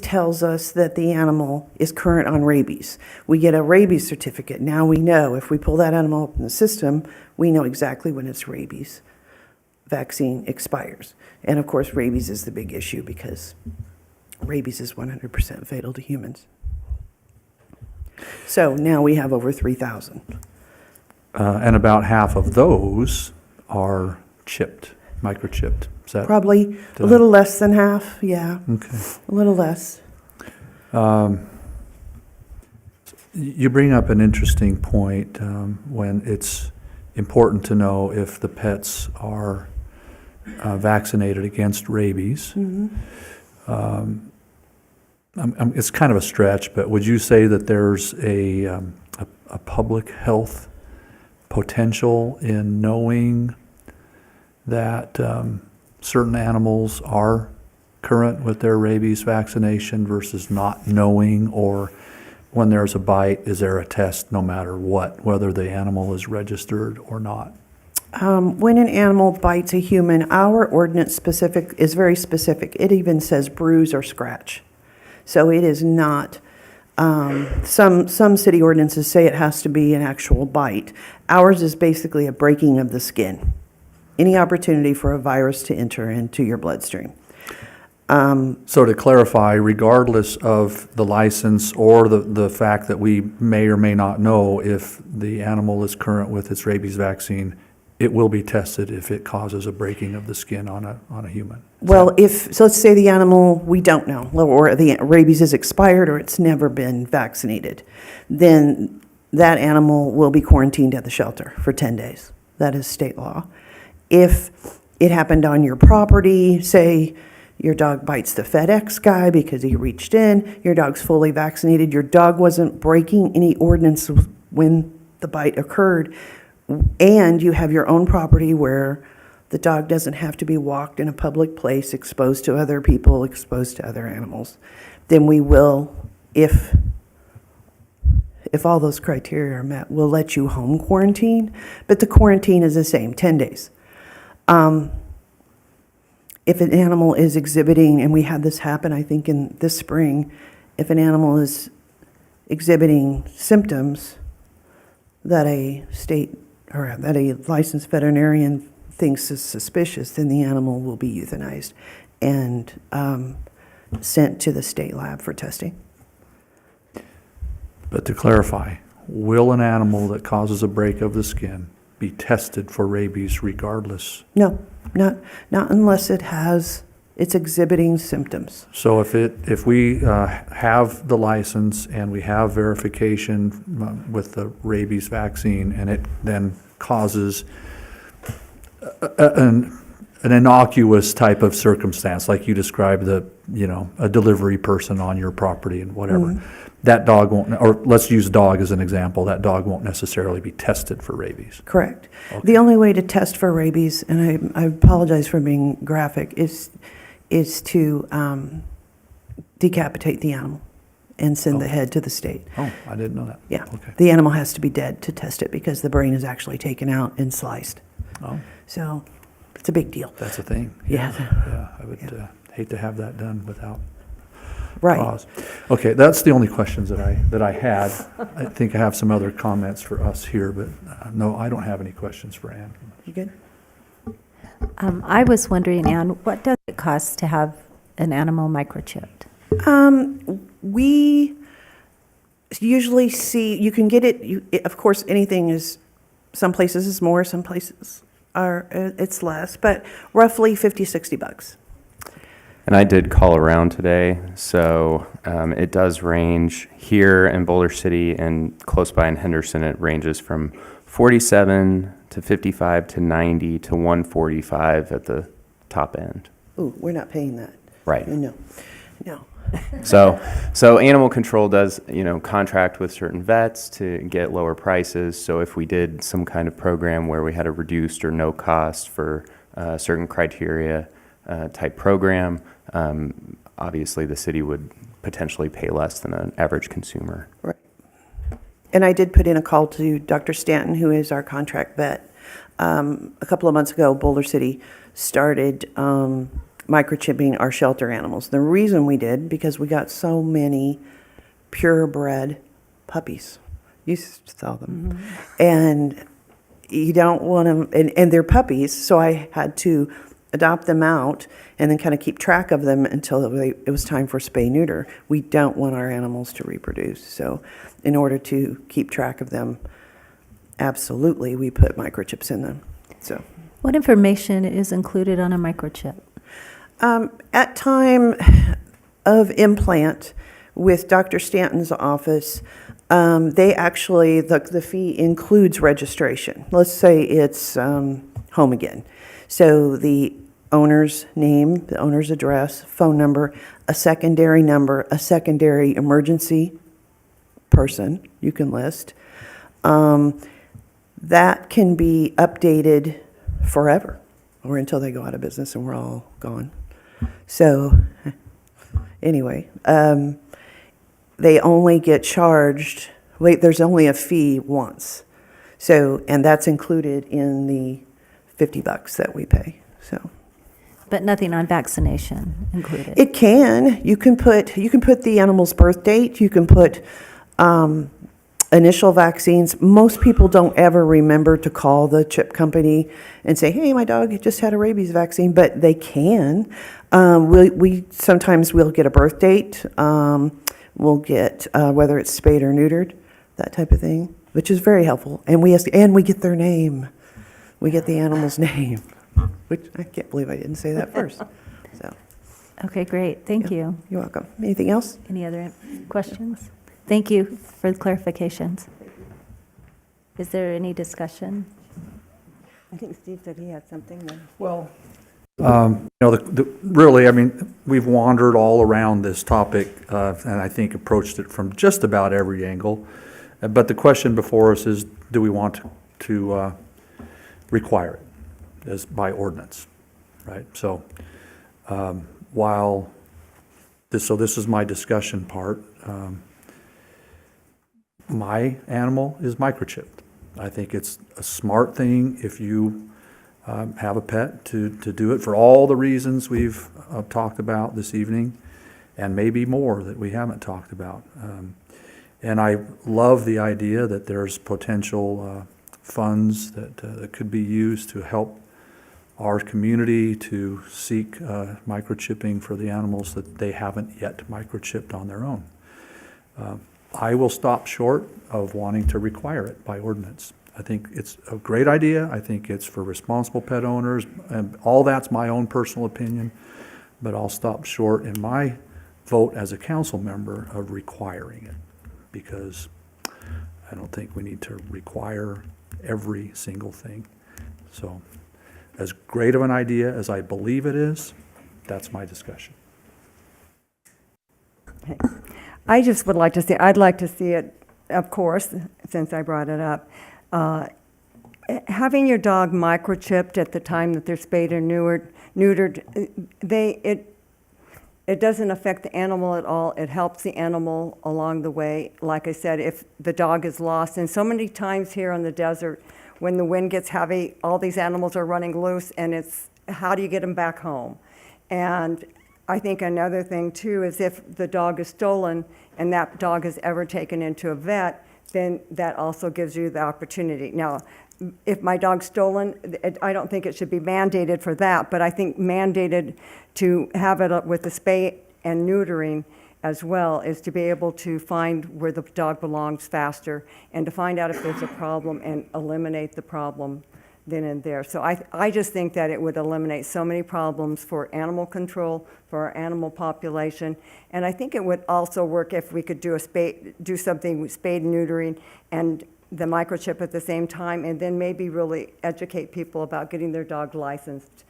S18: tells us that the animal is current on rabies. We get a rabies certificate. Now we know if we pull that animal up in the system, we know exactly when its rabies vaccine expires. And of course, rabies is the big issue because rabies is 100% fatal to humans. So now we have over 3,000.
S8: And about half of those are chipped, microchipped. Is that?
S18: Probably a little less than half, yeah.
S8: Okay.
S18: A little less.
S8: You bring up an interesting point when it's important to know if the pets are vaccinated against rabies. It's kind of a stretch, but would you say that there's a public health potential in knowing that certain animals are current with their rabies vaccination versus not knowing, or when there's a bite, is there a test no matter what, whether the animal is registered or not?
S18: When an animal bites a human, our ordinance is very specific. It even says bruise or scratch. So it is not, some city ordinances say it has to be an actual bite. Ours is basically a breaking of the skin. Any opportunity for a virus to enter into your bloodstream.
S8: So to clarify, regardless of the license or the fact that we may or may not know if the animal is current with its rabies vaccine, it will be tested if it causes a breaking of the skin on a human.
S18: Well, so let's say the animal, we don't know, or the rabies is expired or it's never been vaccinated, then that animal will be quarantined at the shelter for 10 days. That is state law. If it happened on your property, say your dog bites the FedEx guy because he reached in, your dog's fully vaccinated, your dog wasn't breaking any ordinance when the bite occurred, and you have your own property where the dog doesn't have to be walked in a public place, exposed to other people, exposed to other animals, then we will, if all those criteria are met, we'll let you home quarantine. But the quarantine is the same, 10 days. If an animal is exhibiting, and we had this happen, I think, in this spring, if an animal is exhibiting symptoms that a licensed veterinarian thinks is suspicious, then the animal will be euthanized and sent to the state lab for testing.
S8: But to clarify, will an animal that causes a break of the skin be tested for rabies regardless?
S18: No, not unless it's exhibiting symptoms.
S8: So if we have the license and we have verification with the rabies vaccine, and it then causes an innocuous type of circumstance, like you described, a delivery person on your property and whatever, that dog won't, or let's use dog as an example, that dog won't necessarily be tested for rabies.
S18: Correct.
S8: Okay.
S18: The only way to test for rabies, and I apologize for being graphic, is to decapitate the animal and send the head to the state.
S8: Oh, I didn't know that.
S18: Yeah.
S8: Okay.
S18: The animal has to be dead to test it because the brain is actually taken out and sliced.
S8: Oh,
S18: So it's a big deal.
S8: that's a thing.
S18: Yeah.
S8: Yeah, I would hate to have that done without
S18: Right.
S8: cause. Okay, that's the only questions that I had. I think I have some other comments for us here, but no, I don't have any questions for Ann.
S18: You good?
S1: I was wondering, Ann, what does it cost to have an animal microchipped?
S18: We usually see, you can get it, of course, anything is, some places is more, some places it's less, but roughly $50-$60.
S16: And I did call around today, so it does range here in Boulder City and close by in Henderson. It ranges from 47 to 55 to 90 to 145 at the top end.
S18: Ooh, we're not paying that.
S16: Right.
S18: No.
S16: So animal control does, contract with certain vets to get lower prices. So if we did some kind of program where we had a reduced or no cost for certain criteria type program, obviously the city would potentially pay less than an average consumer.
S18: Right. And I did put in a call to Dr. Stanton, who is our contract vet. A couple of months ago, Boulder City started microchipping our shelter animals. The reason we did, because we got so many purebred puppies. You saw them. And you don't want them, and they're puppies, so I had to adopt them out and then kind of keep track of them until it was time for spay-neuter. We don't want our animals to reproduce. So in order to keep track of them, absolutely, we put microchips in them. So
S1: What information is included on a microchip?
S18: at time of implant with Dr. Stanton's office, they actually, the fee includes registration. Let's say it's home again. So the owner's name, the owner's address, phone number, a secondary emergency person you can list. That can be updated forever or until they go out of business and we're all gone. So anyway, they only get charged, there's only a fee once. So, and that's included in the $50 that we pay, so.
S1: But nothing on vaccination included?
S18: It can. You can put the animal's birth date. You can put initial vaccines. Most people don't ever remember to call the chip company and say, "Hey, my dog just had a rabies vaccine," but they can. We sometimes we'll get a birth date. We'll get whether it's spayed or neutered, that type of thing, which is very helpful. And we get their name. We get the animal's name, which I can't believe I didn't say that first. So.
S1: Okay, great. Thank you.
S18: You're welcome. Anything else?
S1: Any other questions? Thank you for the clarifications. Is there any discussion?
S10: I think Steve said he had something then.
S8: Well, really, I mean, we've wandered all around this topic, and I think approached it from just about every angle. But the question before us is, do we want to require it as by ordinance, right? So, this is my discussion part. My animal is microchipped. I think it's a smart thing if you have a pet to do it for all the reasons we've talked about this evening, and maybe more that we haven't talked about. And I love the idea that there's potential funds that could be used to help our community to seek microchipping for the animals that they haven't yet microchipped on their own. I will stop short of wanting to require it by ordinance. I think it's a great idea. I think it's for responsible pet owners, and all that's my own personal opinion, but I'll stop short in my vote as a council member of requiring it, because I don't think we need to require every single thing. So, as great of an idea as I believe it is, that's my discussion.
S10: I just would like to see, I'd like to see it, of course, since I brought it up, having your dog microchipped at the time that they're spayed or neutered, it doesn't affect the animal at all. It helps the animal along the way. Like I said, if the dog is lost, and so many times here on the desert, when the wind gets heavy, all these animals are running loose, and it's how do you get them back home? And I think another thing too is if the dog is stolen and that dog is ever taken into a vet, then that also gives you the opportunity. Now, if my dog's stolen, I don't think it should be mandated for that, but I think mandated to have it with the spay and neutering as well is to be able to find where the dog belongs faster and to find out if there's a problem and eliminate the problem then and there. So I just think that it would eliminate so many problems for animal control, for our animal population, and I think it would also work if we could do something with spade and neutering and the microchip at the same time, and then maybe really educate people about getting their dog licensed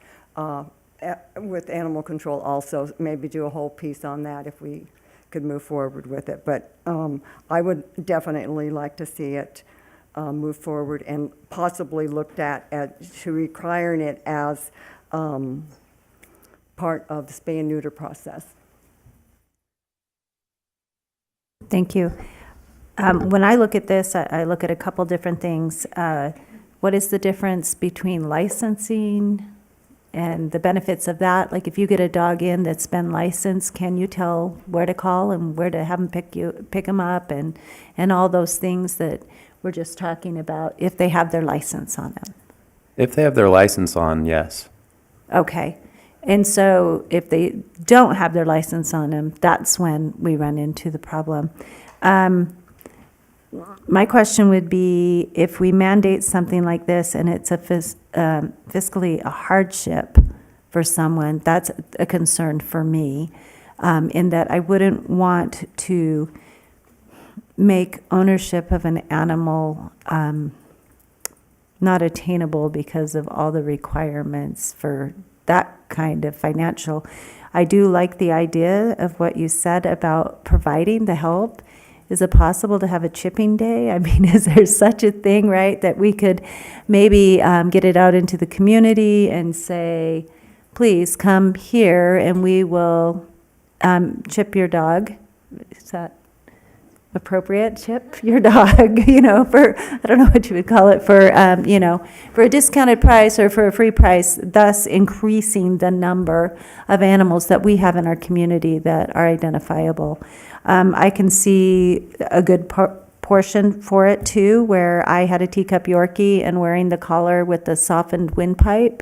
S10: with animal control also. Maybe do a whole piece on that if we could move forward with it. But I would definitely like to see it move forward and possibly looked at to requiring it as part of the spay and neuter process.
S1: Thank you. When I look at this, I look at a couple different things. What is the difference between licensing and the benefits of that. Like if you get a dog in that's been licensed, can you tell where to call and where to have them pick them up and all those things that we're just talking about if they have their license on them?
S16: If they have their license on, yes.
S1: Okay. And so if they don't have their license on them, that's when we run into the problem. My question would be, if we mandate something like this and it's a fiscally a hardship for someone, that's a concern for me, in that I wouldn't want to make ownership of an animal not attainable because of all the requirements for that kind of financial. I do like the idea of what you said about providing the help. Is it possible to have a chipping day? I mean, is there such a thing, right, that we could maybe get it out into the community and say, please come here and we will chip your dog? Is that appropriate? Chip your dog, for, I don't know what you would call it, for, for a discounted price or for a free price, thus increasing the number of animals that we have in our community that are identifiable. I can see a good portion for it too, where I had a teacup Yorkie and wearing the collar with the softened windpipe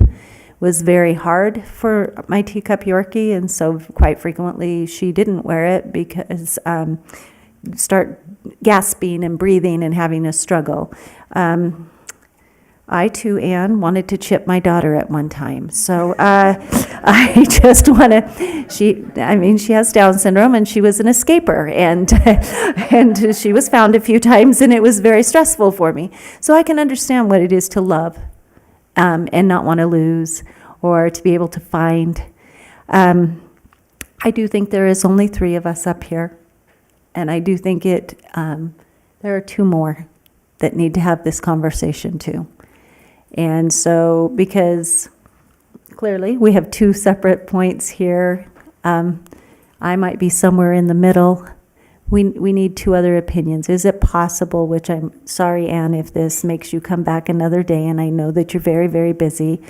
S1: was very hard for my teacup Yorkie, and so quite frequently she didn't wear it because start gasping and breathing and having a struggle. I too, Anne, wanted to chip my daughter at one time. So I just want to, she has Down syndrome and she was an escaper and she was found a few times and it was very stressful for me. So I can understand what it is to love and not want to lose or to be able to find. I do think there is only 3 of us up here. And I do think there are 2 more that need to have this conversation too. And so, because clearly we have 2 separate points here, I might be somewhere in the middle. We need 2 other opinions. Is it possible, which I'm sorry, Anne, if this makes you come back another day, and I know that you're very, very busy,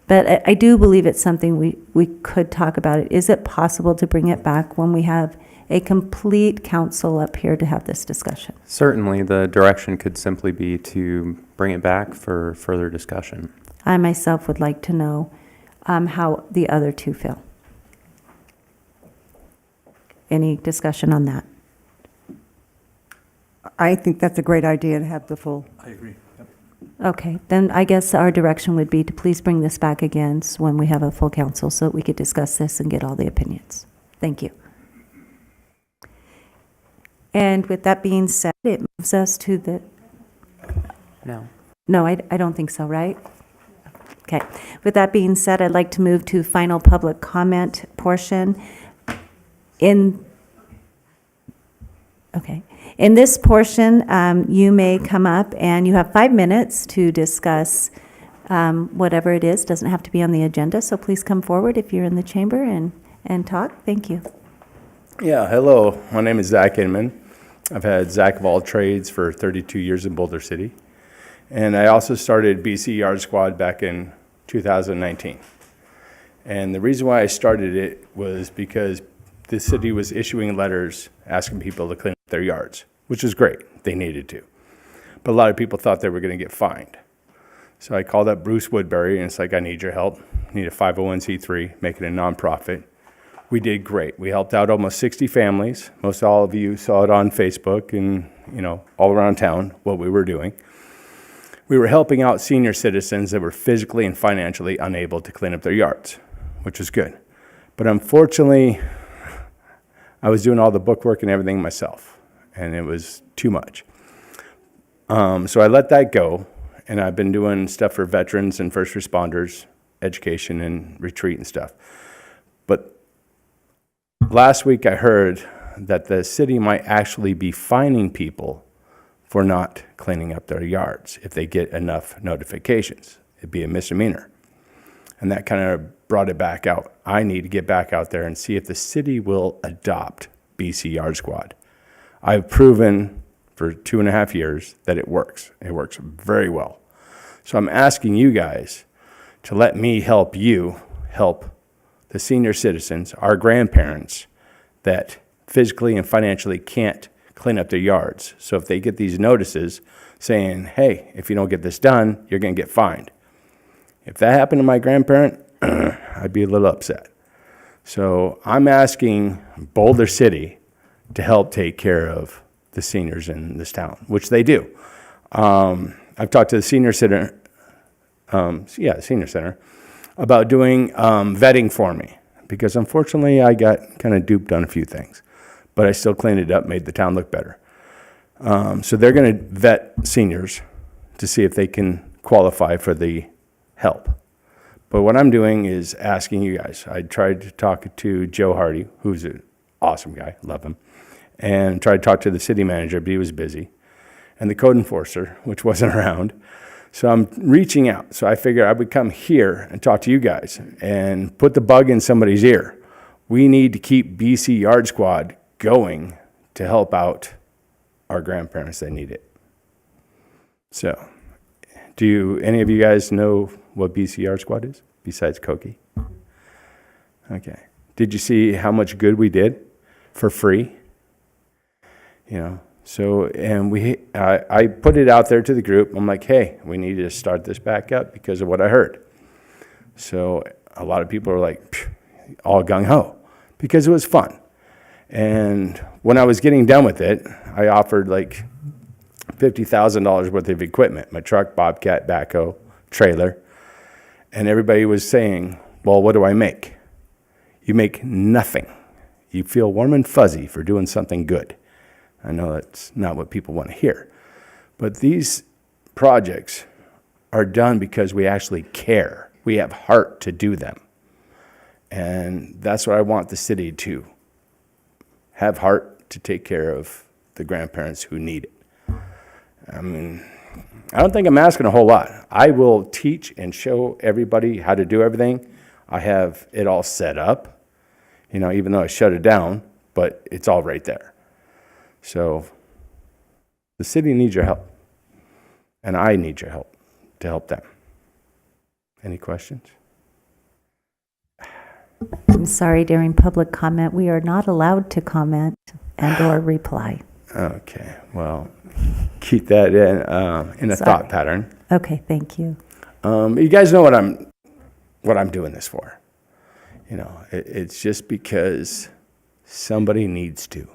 S1: but I do believe it's something we could talk about it. Is it possible to bring it back when we have a complete council up here to have this discussion?
S16: Certainly, the direction could simply be to bring it back for further discussion.
S1: I myself would like to know how the other 2 feel. Any discussion on that?
S10: I think that's a great idea to have the full.
S8: I agree. Yep.
S1: Okay, then I guess our direction would be to please bring this back again when we have a full council so that we could discuss this and get all the opinions. Thank you. And with that being said, it moves us to the... No, I don't think so, right? Okay. With that being said, I'd like to move to final public comment portion. In this portion, you may come up and you have 5 minutes to discuss whatever it is. Doesn't have to be on the agenda, so please come forward if you're in the chamber and talk. Thank you.
S19: Yeah, hello. My name is Zach Inman. I've had Zach of All Trades for 32 years in Boulder City. And I also started BC Yard Squad back in 2019. And the reason why I started it was because the city was issuing letters asking people to clean up their yards, which is great. They needed to. But a lot of people thought they were going to get fined. So I called up Bruce Woodbury and it's like, I need your help. I need a 501c3, make it a nonprofit. We did great. We helped out almost 60 families. Most all of you saw it on Facebook and, all around town, what we were doing. We were helping out senior citizens that were physically and financially unable to clean up their yards, which was good. But unfortunately, I was doing all the bookwork and everything myself, and it was too much. So I let that go, and I've been doing stuff for veterans and first responders, education and retreat and stuff. But last week I heard that the city might actually be fining people for not cleaning up their yards if they get enough notifications. It'd be a misdemeanor. And that kind of brought it back out. I need to get back out there and see if the city will adopt BC Yard Squad. I've proven for 2.5 years that it works. It works very well. So I'm asking you guys to let me help you help the senior citizens, our grandparents, that physically and financially can't clean up their yards. So if they get these notices saying, hey, if you don't get this done, you're going to get fined. If that happened to my grandparent, I'd be a little upset. So I'm asking Boulder City to help take care of the seniors in this town, which they do. I've talked to the senior center, senior center, about doing vetting for me, because unfortunately I got kind of duped on a few things, but I still cleaned it up, made the town look better. So they're going to vet seniors to see if they can qualify for the help. But what I'm doing is asking you guys. I tried to talk to Joe Hardy, who's an awesome guy, love him, and tried to talk to the city manager, but he was busy, and the code enforcer, which wasn't around. So I'm reaching out. So I figured I would come here and talk to you guys and put the bug in somebody's ear. We need to keep BC Yard Squad going to help out our grandparents that need it. So, any of you guys know what BC Yard Squad is, besides Koki? Okay. Did you see how much good we did for free? You know, so, and I put it out there to the group. I'm like, hey, we need to start this back up because of what I heard. So a lot of people are like, all gung-ho, because it was fun. And when I was getting done with it, I offered like $50,000 worth of equipment, my truck, Bobcat, backhoe, trailer. And everybody was saying, well, what do I make? You make nothing. You feel warm and fuzzy for doing something good. I know that's not what people want to hear. But these projects are done because we actually care. We have heart to do them. And that's what I want the city to have heart to take care of the grandparents who need it. I mean, I don't think I'm asking a whole lot. I will teach and show everybody how to do everything. I have it all set up, you know, even though I shut it down, but it's all right there. So the city needs your help, and I need your help to help them. Any questions?
S1: I'm sorry, during public comment, we are not allowed to comment and/or reply.
S19: Okay, well, keep that in a thought pattern.
S1: Okay, thank you.
S19: You guys know what I'm doing this for. You know, it's just because somebody needs to.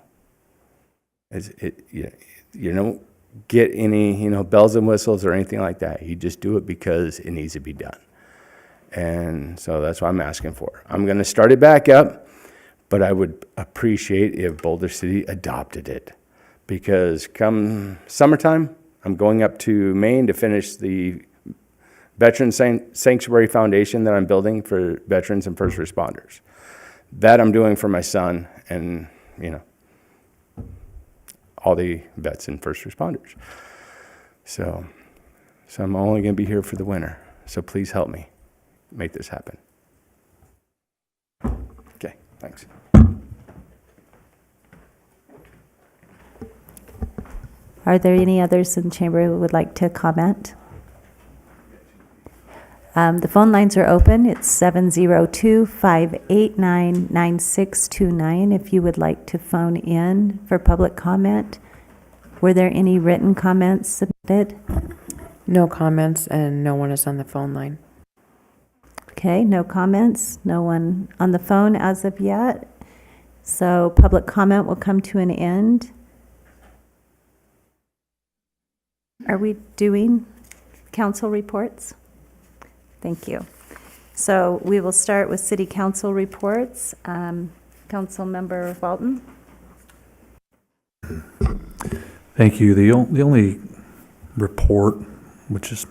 S19: You don't get any, bells and whistles or anything like that. You just do it because it needs to be done. And so that's what I'm asking for. I'm going to start it back up, but I would appreciate if Boulder City adopted it. Because come summertime, I'm going up to Maine to finish the Veteran Sanctuary Foundation that I'm building for veterans and first responders. That I'm doing for my son and, all the vets and first responders. So I'm only going to be here for the winter. So please help me make this happen. Okay, thanks.
S1: Are there any others in the chamber who would like to comment? The phone lines are open. It's 702-589-9629 if you would like to phone in for public comment. Were there any written comments submitted?
S2: No comments, and no one is on the phone line.
S1: Okay, no comments. No one on the phone as of yet. So public comment will come to an end. Are we doing council reports? Thank you. So we will start with city council reports. Councilmember Walton.
S8: Thank you. The only report, which is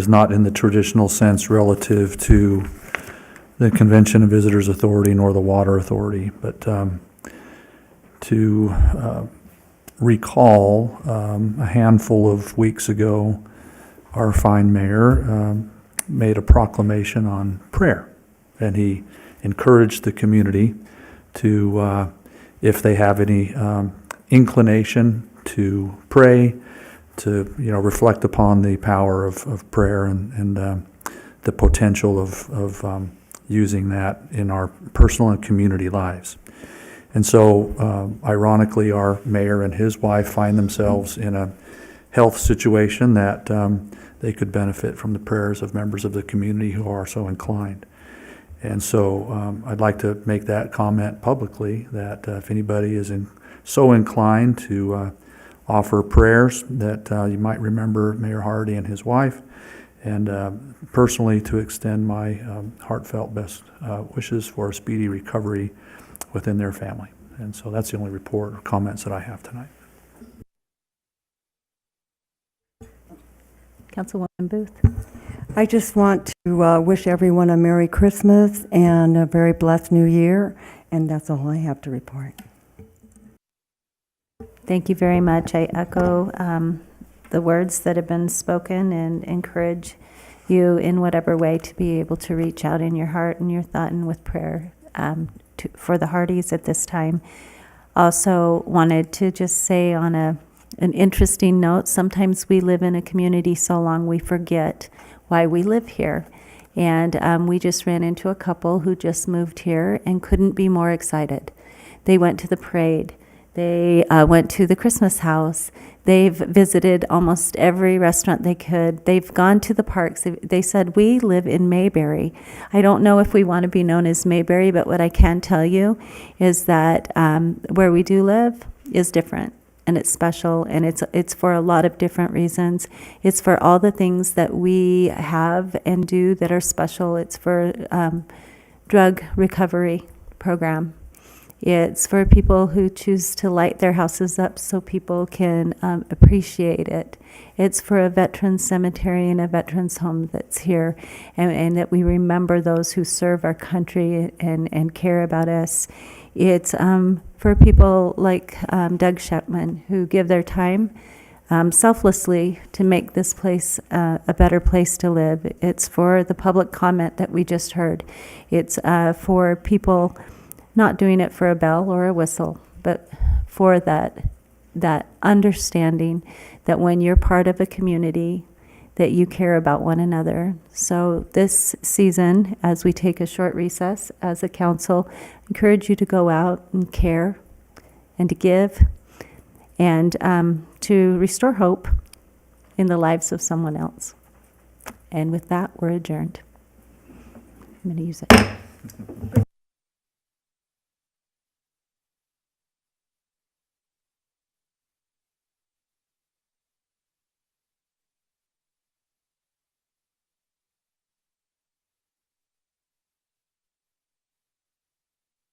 S8: not in the traditional sense relative to the Convention and Visitors Authority nor the Water Authority, but to recall a handful of weeks ago, our fine mayor made a proclamation on prayer, and he encouraged the community to, if they have any inclination to pray, to reflect upon the power of prayer and the potential of using that in our personal and community lives. And so, ironically, our mayor and his wife find themselves in a health situation that they could benefit from the prayers of members of the community who are so inclined. And so I'd like to make that comment publicly, that if anybody is so inclined to offer prayers, that you might remember Mayor Hardy and his wife, and personally to extend my heartfelt best wishes for a speedy recovery within their family. And so that's the only report or comments that I have tonight.
S1: Councilwoman Booth.
S10: I just want to wish everyone a Merry Christmas and a very blessed New Year, and that's all I have to report.
S1: Thank you very much. I echo the words that have been spoken and encourage you in whatever way to be able to reach out in your heart and your thought and with prayer for the Hardys at this time. Also wanted to just say on an interesting note, sometimes we live in a community so long we forget why we live here. And we just ran into a couple who just moved here and couldn't be more excited. They went to the parade. They went to the Christmas house. They've visited almost every restaurant they could. They've gone to the parks. They said, we live in Mayberry. I don't know if we want to be known as Mayberry, but what I can tell you is that where we do live is different. And it's special, and it's for a lot of different reasons. It's for all the things that we have and do that are special. It's for drug recovery program. It's for people who choose to light their houses up so people can appreciate it. It's for a veterans cemetery and a veterans home that's here, and that we remember those who serve our country and care about us. It's for people like Doug Shepman, who give their time selflessly to make this place a better place to live. It's for the public comment that we just heard. It's for people not doing it for a bell or a whistle, but for that understanding that when you're part of a community, that you care about one another. So this season, as we take a short recess as a council, I encourage you to go out and care and to give and to restore hope in the lives of someone else. And with that, we're adjourned. I'm going to use it.